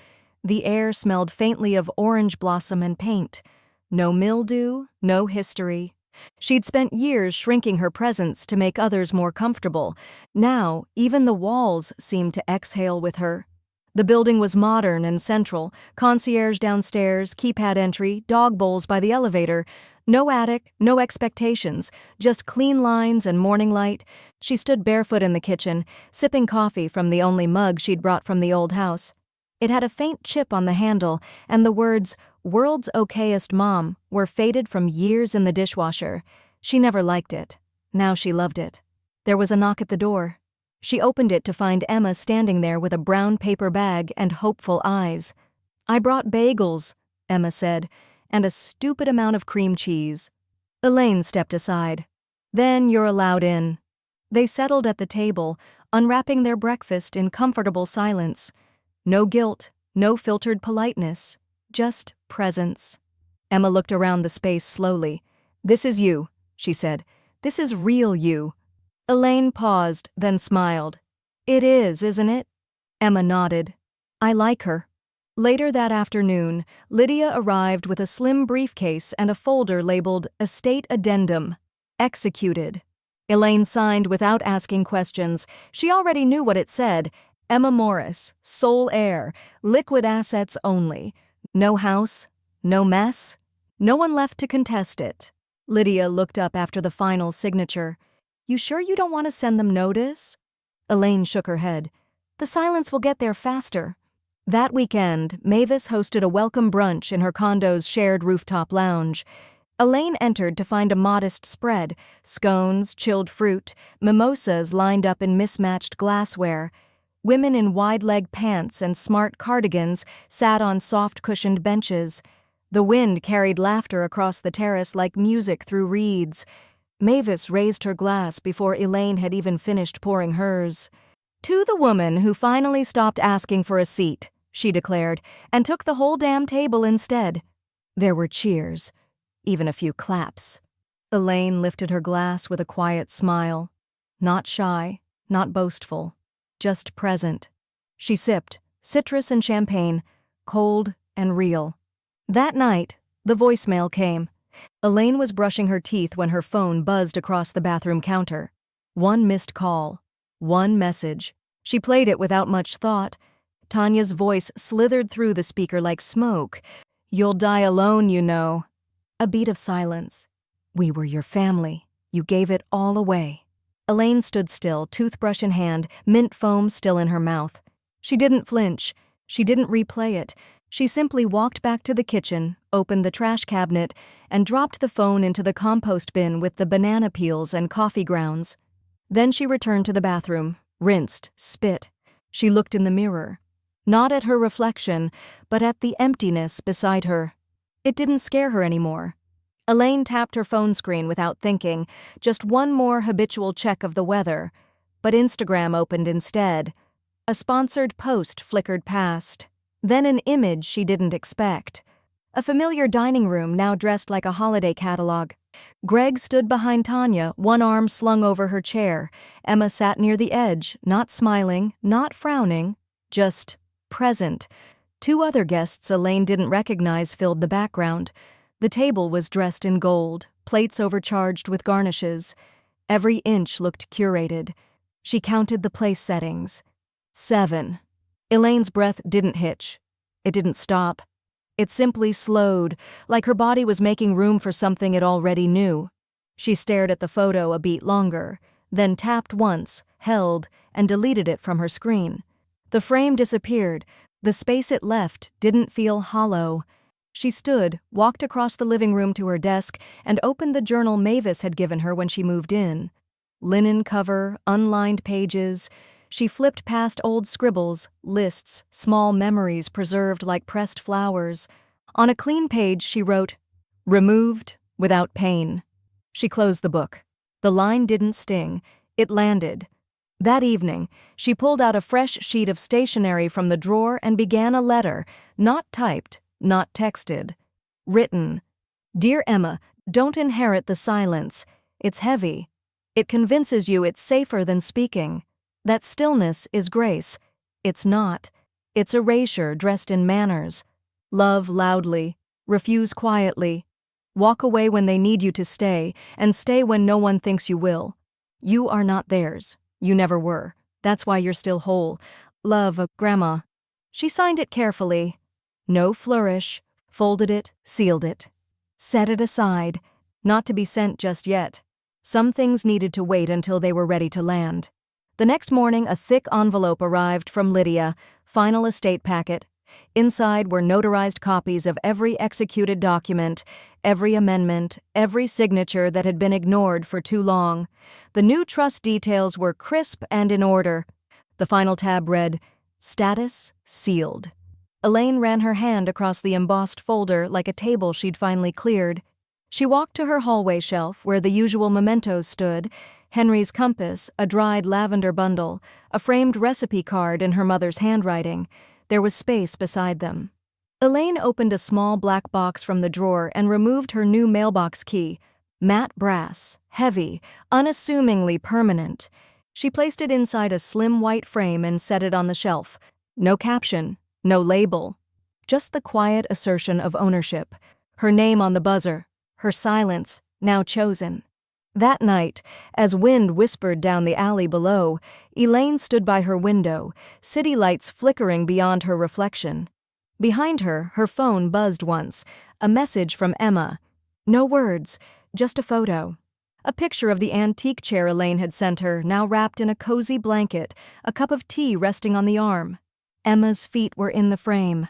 The air smelled faintly of orange blossom and paint. No mildew, no history. She'd spent years shrinking her presence to make others more comfortable. Now, even the walls seemed to exhale with her. The building was modern and central, concierge downstairs, keypad entry, dog bowls by the elevator. No attic, no expectations, just clean lines and morning light. She stood barefoot in the kitchen, sipping coffee from the only mug she'd brought from the old house. It had a faint chip on the handle, and the words, "World's okayest mom," were faded from years in the dishwasher. She never liked it. Now she loved it. There was a knock at the door. She opened it to find Emma standing there with a brown paper bag and hopeful eyes. "I brought bagels," Emma said, "and a stupid amount of cream cheese." Elaine stepped aside. "Then you're allowed in." They settled at the table, unwrapping their breakfast in comfortable silence. No guilt, no filtered politeness, just presence. Emma looked around the space slowly. "This is you," she said. "This is real you." Elaine paused, then smiled. "It is, isn't it?" Emma nodded. "I like her." Later that afternoon, Lydia arrived with a slim briefcase and a folder labeled Estate Addendum. Executed. Elaine signed without asking questions. She already knew what it said. Emma Morris, sole heir, liquid assets only. No house, no mess, no one left to contest it. Lydia looked up after the final signature. "You sure you don't want to send them notice?" Elaine shook her head. "The silence will get there faster." That weekend, Mavis hosted a welcome brunch in her condo's shared rooftop lounge. Elaine entered to find a modest spread, scones, chilled fruit, mimosas lined up in mismatched glassware. Women in wide-leg pants and smart cardigans sat on soft-cushioned benches. The wind carried laughter across the terrace like music through reeds. Mavis raised her glass before Elaine had even finished pouring hers. "To the woman who finally stopped asking for a seat," she declared, and took the whole damn table instead. There were cheers, even a few claps. Elaine lifted her glass with a quiet smile. Not shy, not boastful. Just present. She sipped, citrus and champagne, cold and real. That night, the voicemail came. Elaine was brushing her teeth when her phone buzzed across the bathroom counter. One missed call. One message. She played it without much thought. Tanya's voice slithered through the speaker like smoke. "You'll die alone, you know." A beat of silence. "We were your family. You gave it all away." Elaine stood still, toothbrush in hand, mint foam still in her mouth. She didn't flinch. She didn't replay it. She simply walked back to the kitchen, opened the trash cabinet, and dropped the phone into the compost bin with the banana peels and coffee grounds. Then she returned to the bathroom, rinsed, spit. She looked in the mirror. Not at her reflection, but at the emptiness beside her. It didn't scare her anymore. Elaine tapped her phone screen without thinking, just one more habitual check of the weather. But Instagram opened instead. A sponsored post flickered past. Then an image she didn't expect. A familiar dining room now dressed like a holiday catalog. Greg stood behind Tanya, one arm slung over her chair. Emma sat near the edge, not smiling, not frowning, just present. 2 other guests Elaine didn't recognize filled the background. The table was dressed in gold, plates overcharged with garnishes. Every inch looked curated. She counted the place settings. 7. Elaine's breath didn't hitch. It didn't stop. It simply slowed, like her body was making room for something it already knew. She stared at the photo a beat longer, then tapped once, held, and deleted it from her screen. The frame disappeared. The space it left didn't feel hollow. She stood, walked across the living room to her desk, and opened the journal Mavis had given her when she moved in. Linen cover, unlined pages. She flipped past old scribbles, lists, small memories preserved like pressed flowers. On a clean page she wrote, "Removed without pain." She closed the book. The line didn't sting. It landed. That evening, she pulled out a fresh sheet of stationery from the drawer and began a letter, not typed, not texted. Written. "Dear Emma, don't inherit the silence. It's heavy. It convinces you it's safer than speaking. That stillness is grace. It's not. It's erasure dressed in manners. Love loudly. Refuse quietly. Walk away when they need you to stay, and stay when no one thinks you will. You are not theirs. You never were. That's why you're still whole. Love, Grandma." She signed it carefully. No flourish. Folded it, sealed it. Set it aside. Not to be sent just yet. Some things needed to wait until they were ready to land. The next morning, a thick envelope arrived from Lydia, final estate packet. Inside were notarized copies of every executed document, every amendment, every signature that had been ignored for too long. The new trust details were crisp and in order. The final tab read, "Status sealed." Elaine ran her hand across the embossed folder like a table she'd finally cleared. She walked to her hallway shelf where the usual mementos stood: Henry's compass, a dried lavender bundle, a framed recipe card in her mother's handwriting. There was space beside them. Elaine opened a small black box from the drawer and removed her new mailbox key. Matte brass, heavy, unassumingly permanent. She placed it inside a slim white frame and set it on the shelf. No caption, no label. Just the quiet assertion of ownership. Her name on the buzzer. Her silence, now chosen. That night, as wind whispered down the alley below, Elaine stood by her window, city lights flickering beyond her reflection. Behind her, her phone buzzed once, a message from Emma. No words, just a photo. A picture of the antique chair Elaine had sent her, now wrapped in a cozy blanket, a cup of tea resting on the arm. Emma's feet were in the frame.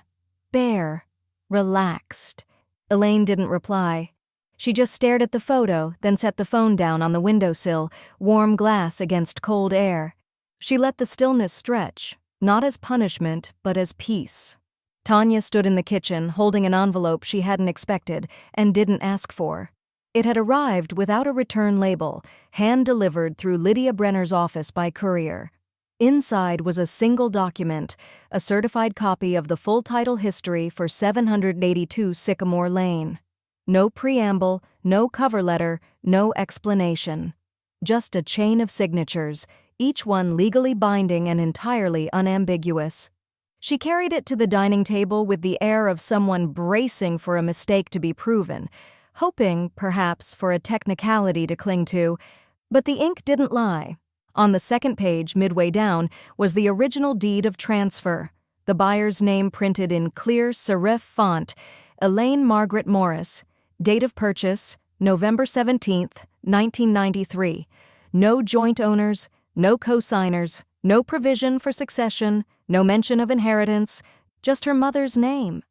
Bare. Relaxed. Elaine didn't reply. She just stared at the photo, then set the phone down on the windowsill, warm glass against cold air. She let the stillness stretch, not as punishment, but as peace. Tanya stood in the kitchen, holding an envelope she hadn't expected and didn't ask for. It had arrived without a return label, hand-delivered through Lydia Brenner's office by courier. Inside was a single document, a certified copy of the full title history for 782 Sycamore Lane. No preamble, no cover letter, no explanation. Just a chain of signatures, each one legally binding and entirely unambiguous. She carried it to the dining table with the air of someone bracing for a mistake to be proven, hoping, perhaps, for a technicality to cling to. But the ink didn't lie. On the second page, midway down, was the original deed of transfer, the buyer's name printed in clear serif font, Elaine Margaret Morris. Date of purchase, November 17th, 1993. No joint owners, no co-signers, no provision for succession, no mention of inheritance, just her mother's name.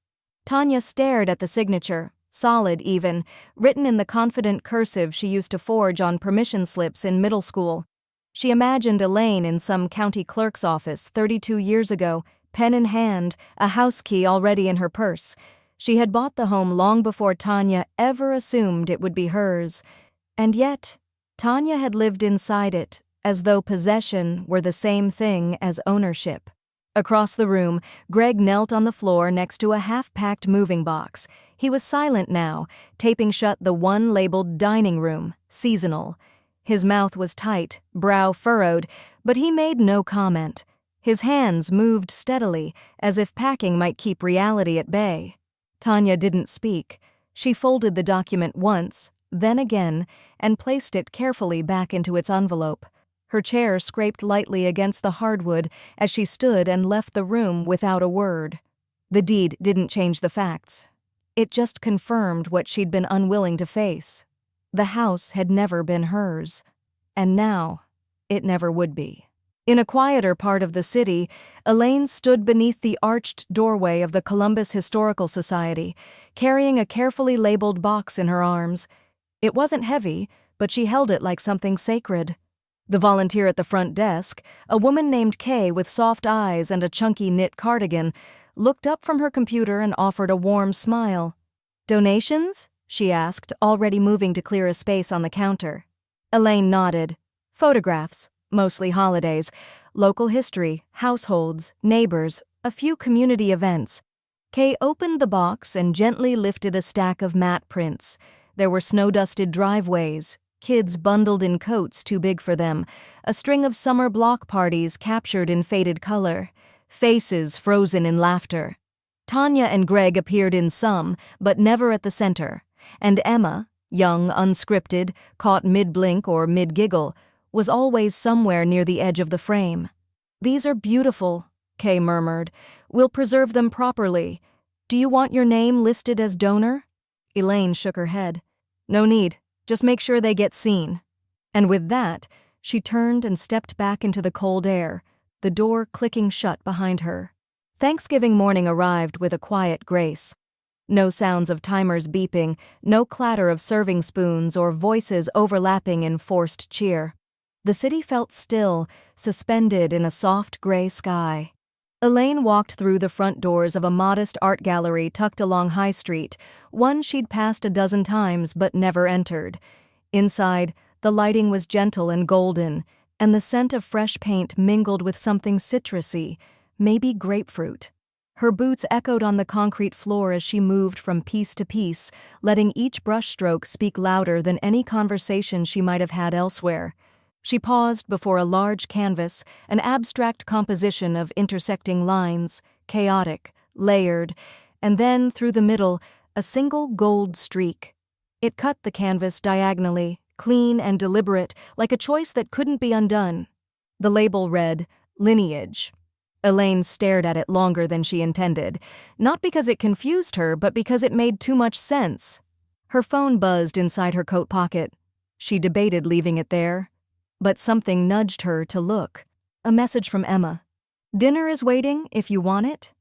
Tanya stared at the signature, solid even, written in the confident cursive she used to forge on permission slips in middle school. She imagined Elaine in some county clerk's office 32 years ago, pen in hand, a house key already in her purse. She had bought the home long before Tanya ever assumed it would be hers. And yet, Tanya had lived inside it, as though possession were the same thing as ownership. Across the room, Greg knelt on the floor next to a half-packed moving box. He was silent now, taping shut the one labeled dining room, seasonal. His mouth was tight, brow furrowed, but he made no comment. His hands moved steadily, as if packing might keep reality at bay. Tanya didn't speak. She folded the document once, then again, and placed it carefully back into its envelope. Her chair scraped lightly against the hardwood as she stood and left the room without a word. The deed didn't change the facts. It just confirmed what she'd been unwilling to face. The house had never been hers. And now, it never would be. In a quieter part of the city, Elaine stood beneath the arched doorway of the Columbus Historical Society, carrying a carefully labeled box in her arms. It wasn't heavy, but she held it like something sacred. The volunteer at the front desk, a woman named Kay with soft eyes and a chunky knit cardigan, looked up from her computer and offered a warm smile. "Donations?" she asked, already moving to clear a space on the counter. Elaine nodded. "Photographs, mostly holidays, local history, households, neighbors, a few community events." Kay opened the box and gently lifted a stack of matte prints. There were snow-dusted driveways, kids bundled in coats too big for them, a string of summer block parties captured in faded color, faces frozen in laughter. Tanya and Greg appeared in some, but never at the center, and Emma, young, unscripted, caught mid-blink or mid-giggle, was always somewhere near the edge of the frame. "These are beautiful," Kay murmured. "We'll preserve them properly. Do you want your name listed as donor?" Elaine shook her head. "No need. Just make sure they get seen." And with that, she turned and stepped back into the cold air, the door clicking shut behind her. Thanksgiving morning arrived with a quiet grace. No sounds of timers beeping, no clatter of serving spoons or voices overlapping in forced cheer. The city felt still, suspended in a soft gray sky. Elaine walked through the front doors of a modest art gallery tucked along High Street, one she'd passed a dozen times but never entered. Inside, the lighting was gentle and golden, and the scent of fresh paint mingled with something citrusy, maybe grapefruit. Her boots echoed on the concrete floor as she moved from piece to piece, letting each brushstroke speak louder than any conversation she might have had elsewhere. She paused before a large canvas, an abstract composition of intersecting lines, chaotic, layered, and then, through the middle, a single gold streak. It cut the canvas diagonally, clean and deliberate, like a choice that couldn't be undone. The label read, "Lineage." Elaine stared at it longer than she intended, not because it confused her, but because it made too much sense. Her phone buzzed inside her coat pocket. She debated leaving it there, but something nudged her to look. A message from Emma. "Dinner is waiting if you want it."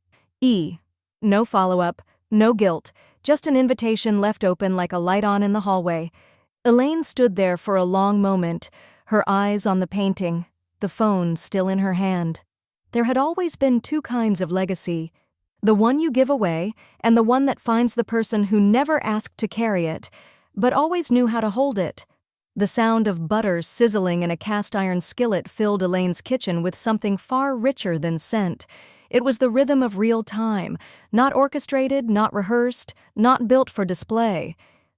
No follow-up, no guilt, just an invitation left open like a light on in the hallway. Elaine stood there for a long moment, her eyes on the painting, the phone still in her hand. There had always been two kinds of legacy, the one you give away and the one that finds the person who never asked to carry it, but always knew how to hold it. The sound of butter sizzling in a cast-iron skillet filled Elaine's kitchen with something far richer than scent. It was the rhythm of real time, not orchestrated, not rehearsed, not built for display.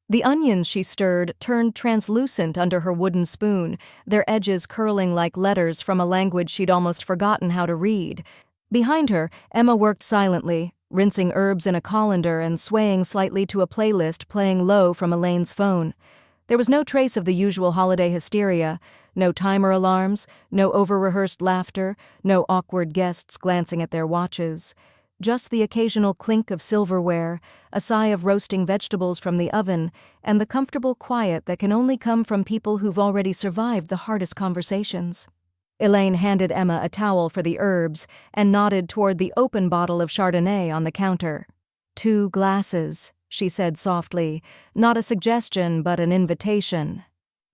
The onions she stirred turned translucent under her wooden spoon, their edges curling like letters from a language she'd almost forgotten how to read. Behind her, Emma worked silently, rinsing herbs in a colander and swaying slightly to a playlist playing low from Elaine's phone. There was no trace of the usual holiday hysteria, no timer alarms, no over-rehearsed laughter, no awkward guests glancing at their watches. Just the occasional clink of silverware, a sigh of roasting vegetables from the oven, and the comfortable quiet that can only come from people who've already survived the hardest conversations. Elaine handed Emma a towel for the herbs and nodded toward the open bottle of Chardonnay on the counter. "2 glasses," she said softly, not a suggestion but an invitation.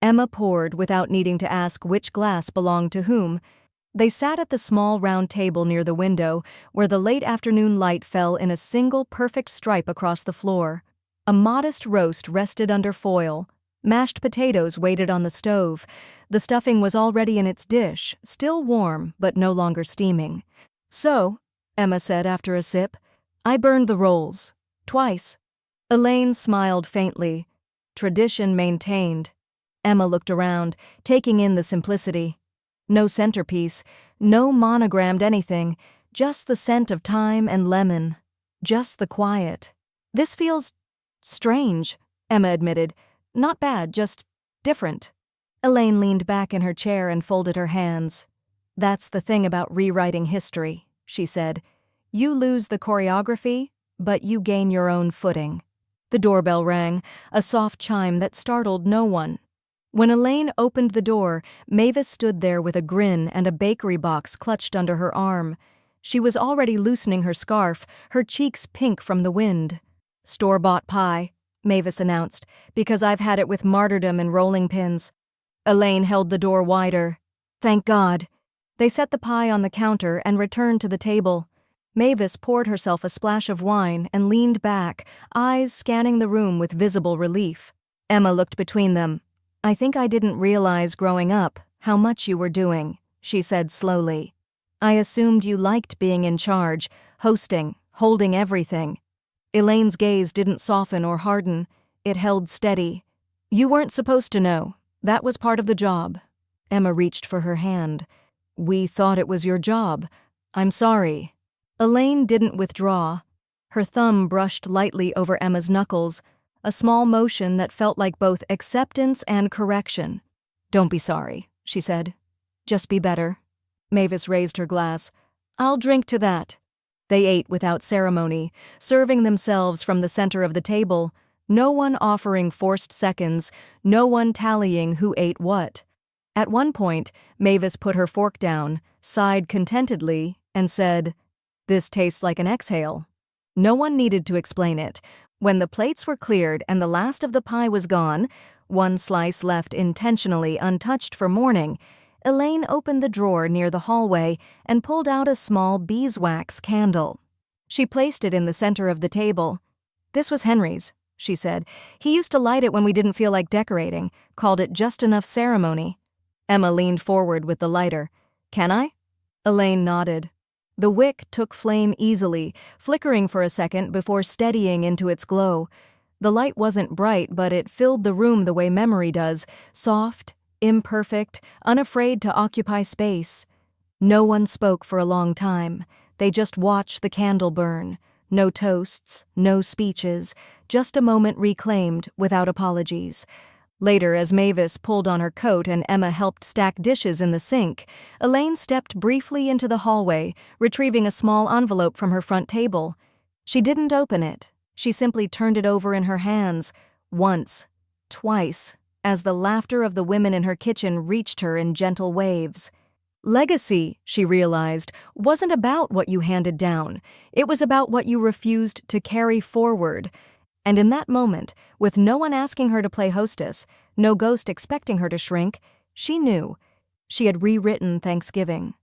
Emma poured without needing to ask which glass belonged to whom. They sat at the small round table near the window, where the late afternoon light fell in a single perfect stripe across the floor. A modest roast rested under foil. Mashed potatoes waited on the stove. The stuffing was already in its dish, still warm but no longer steaming. "So," Emma said after a sip, "I burned the rolls. Twice." Elaine smiled faintly. Tradition maintained. Emma looked around, taking in the simplicity. No centerpiece, no monogrammed anything, just the scent of thyme and lemon. Just the quiet. "This feels strange," Emma admitted. Not bad, just different. Elaine leaned back in her chair and folded her hands. That's the thing about rewriting history, she said. You lose the choreography, but you gain your own footing. The doorbell rang, a soft chime that startled no one. When Elaine opened the door, Mavis stood there with a grin and a bakery box clutched under her arm. She was already loosening her scarf, her cheeks pink from the wind. "Store-bought pie," Mavis announced, "because I've had it with martyrdom and rolling pins." Elaine held the door wider. "Thank God." They set the pie on the counter and returned to the table. Mavis poured herself a splash of wine and leaned back, eyes scanning the room with visible relief. Emma looked between them. "I think I didn't realize growing up how much you were doing," she said slowly. "I assumed you liked being in charge, hosting, holding everything." Elaine's gaze didn't soften or harden. It held steady. "You weren't supposed to know. That was part of the job." Emma reached for her hand. "We thought it was your job. I'm sorry." Elaine didn't withdraw. Her thumb brushed lightly over Emma's knuckles, a small motion that felt like both acceptance and correction. "Don't be sorry," she said. "Just be better." Mavis raised her glass. "I'll drink to that." They ate without ceremony, serving themselves from the center of the table, no one offering forced seconds, no one tallying who ate what. At one point, Mavis put her fork down, sighed contentedly, and said, "This tastes like an exhale." No one needed to explain it. When the plates were cleared and the last of the pie was gone, one slice left intentionally untouched for morning, Elaine opened the drawer near the hallway and pulled out a small beeswax candle. She placed it in the center of the table. "This was Henry's," she said. "He used to light it when we didn't feel like decorating, called it just enough ceremony." Emma leaned forward with the lighter. "Can I?" Elaine nodded. The wick took flame easily, flickering for a second before steadying into its glow. The light wasn't bright, but it filled the room the way memory does, soft, imperfect, unafraid to occupy space. No one spoke for a long time. They just watched the candle burn. No toasts, no speeches, just a moment reclaimed without apologies. Later, as Mavis pulled on her coat and Emma helped stack dishes in the sink, Elaine stepped briefly into the hallway, retrieving a small envelope from her front table. She didn't open it. She simply turned it over in her hands, once, twice, as the laughter of the women in her kitchen reached her in gentle waves. Legacy, she realized, wasn't about what you handed down. It was about what you refused to carry forward. And in that moment, with no one asking her to play hostess, no ghost expecting her to shrink, she knew. She had rewritten Thanksgiving.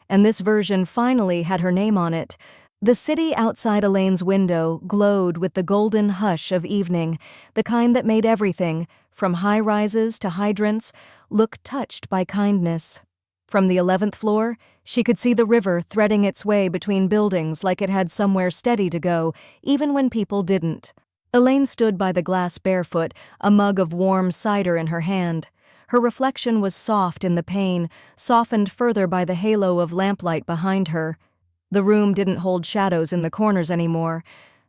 And this version finally had her name on it. The city outside Elaine's window glowed with the golden hush of evening, the kind that made everything, from high-rises to hydrants, look touched by kindness. From the 11th floor, she could see the river threading its way between buildings like it had somewhere steady to go, even when people didn't. Elaine stood by the glass barefoot, a mug of warm cider in her hand. Her reflection was soft in the pane, softened further by the halo of lamplight behind her. The room didn't hold shadows in the corners anymore.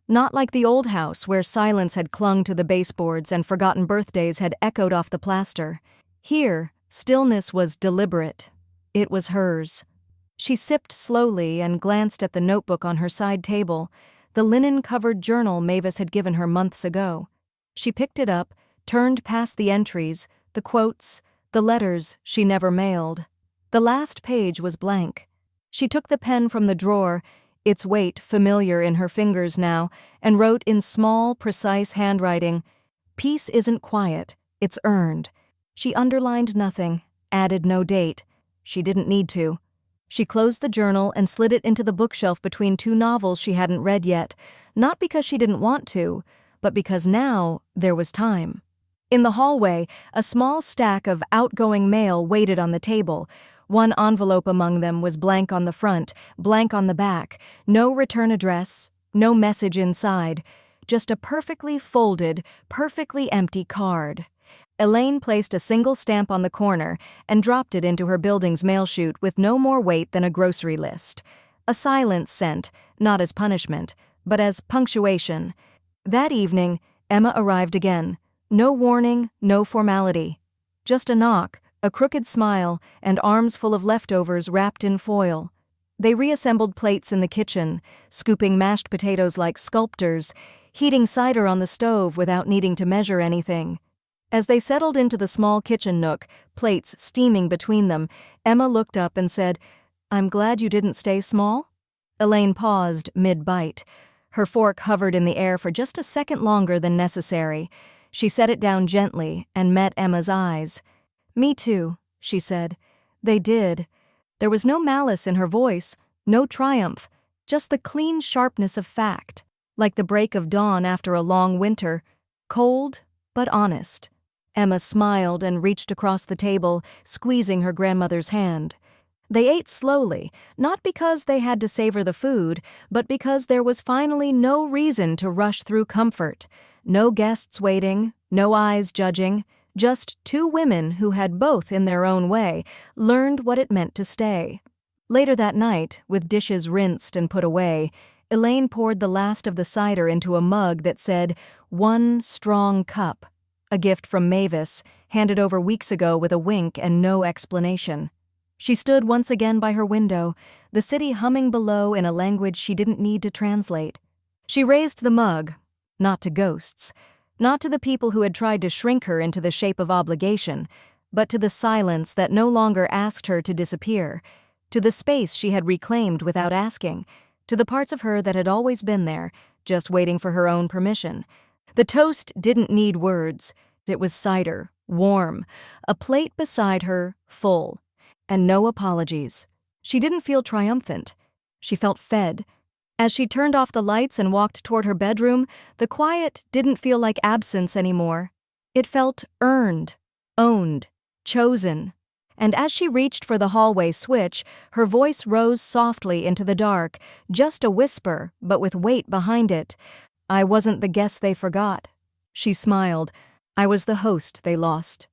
Not like the old house where silence had clung to the baseboards and forgotten birthdays had echoed off the plaster. Here, stillness was deliberate. It was hers. She sipped slowly and glanced at the notebook on her side table, the linen-covered journal Mavis had given her months ago. She picked it up, turned past the entries, the quotes, the letters she never mailed. The last page was blank. She took the pen from the drawer, its weight familiar in her fingers now, and wrote in small, precise handwriting, "Peace isn't quiet, it's earned." She underlined nothing, added no date. She didn't need to. She closed the journal and slid it into the bookshelf between two novels she hadn't read yet, not because she didn't want to, but because now there was time. In the hallway, a small stack of outgoing mail waited on the table. One envelope among them was blank on the front, blank on the back, no return address, no message inside, just a perfectly folded, perfectly empty card. Elaine placed a single stamp on the corner and dropped it into her building's mail chute with no more weight than a grocery list. A silence sent, not as punishment, but as punctuation. That evening, Emma arrived again. No warning, no formality. Just a knock, a crooked smile, and arms full of leftovers wrapped in foil. They reassembled plates in the kitchen, scooping mashed potatoes like sculptors, heating cider on the stove without needing to measure anything. As they settled into the small kitchen nook, plates steaming between them, Emma looked up and said, "I'm glad you didn't stay small?" Elaine paused mid-bite. Her fork hovered in the air for just a second longer than necessary. She set it down gently and met Emma's eyes. "Me too," she said. "They did." There was no malice in her voice, no triumph, just the clean sharpness of fact, like the break of dawn after a long winter, cold but honest. Emma smiled and reached across the table, squeezing her grandmother's hand. They ate slowly, not because they had to savor the food, but because there was finally no reason to rush through comfort. No guests waiting, no eyes judging, just two women who had both, in their own way, learned what it meant to stay. Later that night, with dishes rinsed and put away, Elaine poured the last of the cider into a mug that said, "One strong cup," a gift from Mavis, handed over weeks ago with a wink and no explanation. She stood once again by her window, the city humming below in a language she didn't need to translate. She raised the mug, not to ghosts, not to the people who had tried to shrink her into the shape of obligation, but to the silence that no longer asked her to disappear, to the space she had reclaimed without asking, to the parts of her that had always been there, just waiting for her own permission. The toast didn't need words. It was cider, warm, a plate beside her, full, and no apologies. She didn't feel triumphant. She felt fed. As she turned off the lights and walked toward her bedroom, the quiet didn't feel like absence anymore. It felt earned, owned, chosen. And as she reached for the hallway switch, her voice rose softly into the dark, just a whisper, but with weight behind it. "I wasn't the guest they forgot." She smiled. "I was the host they lost."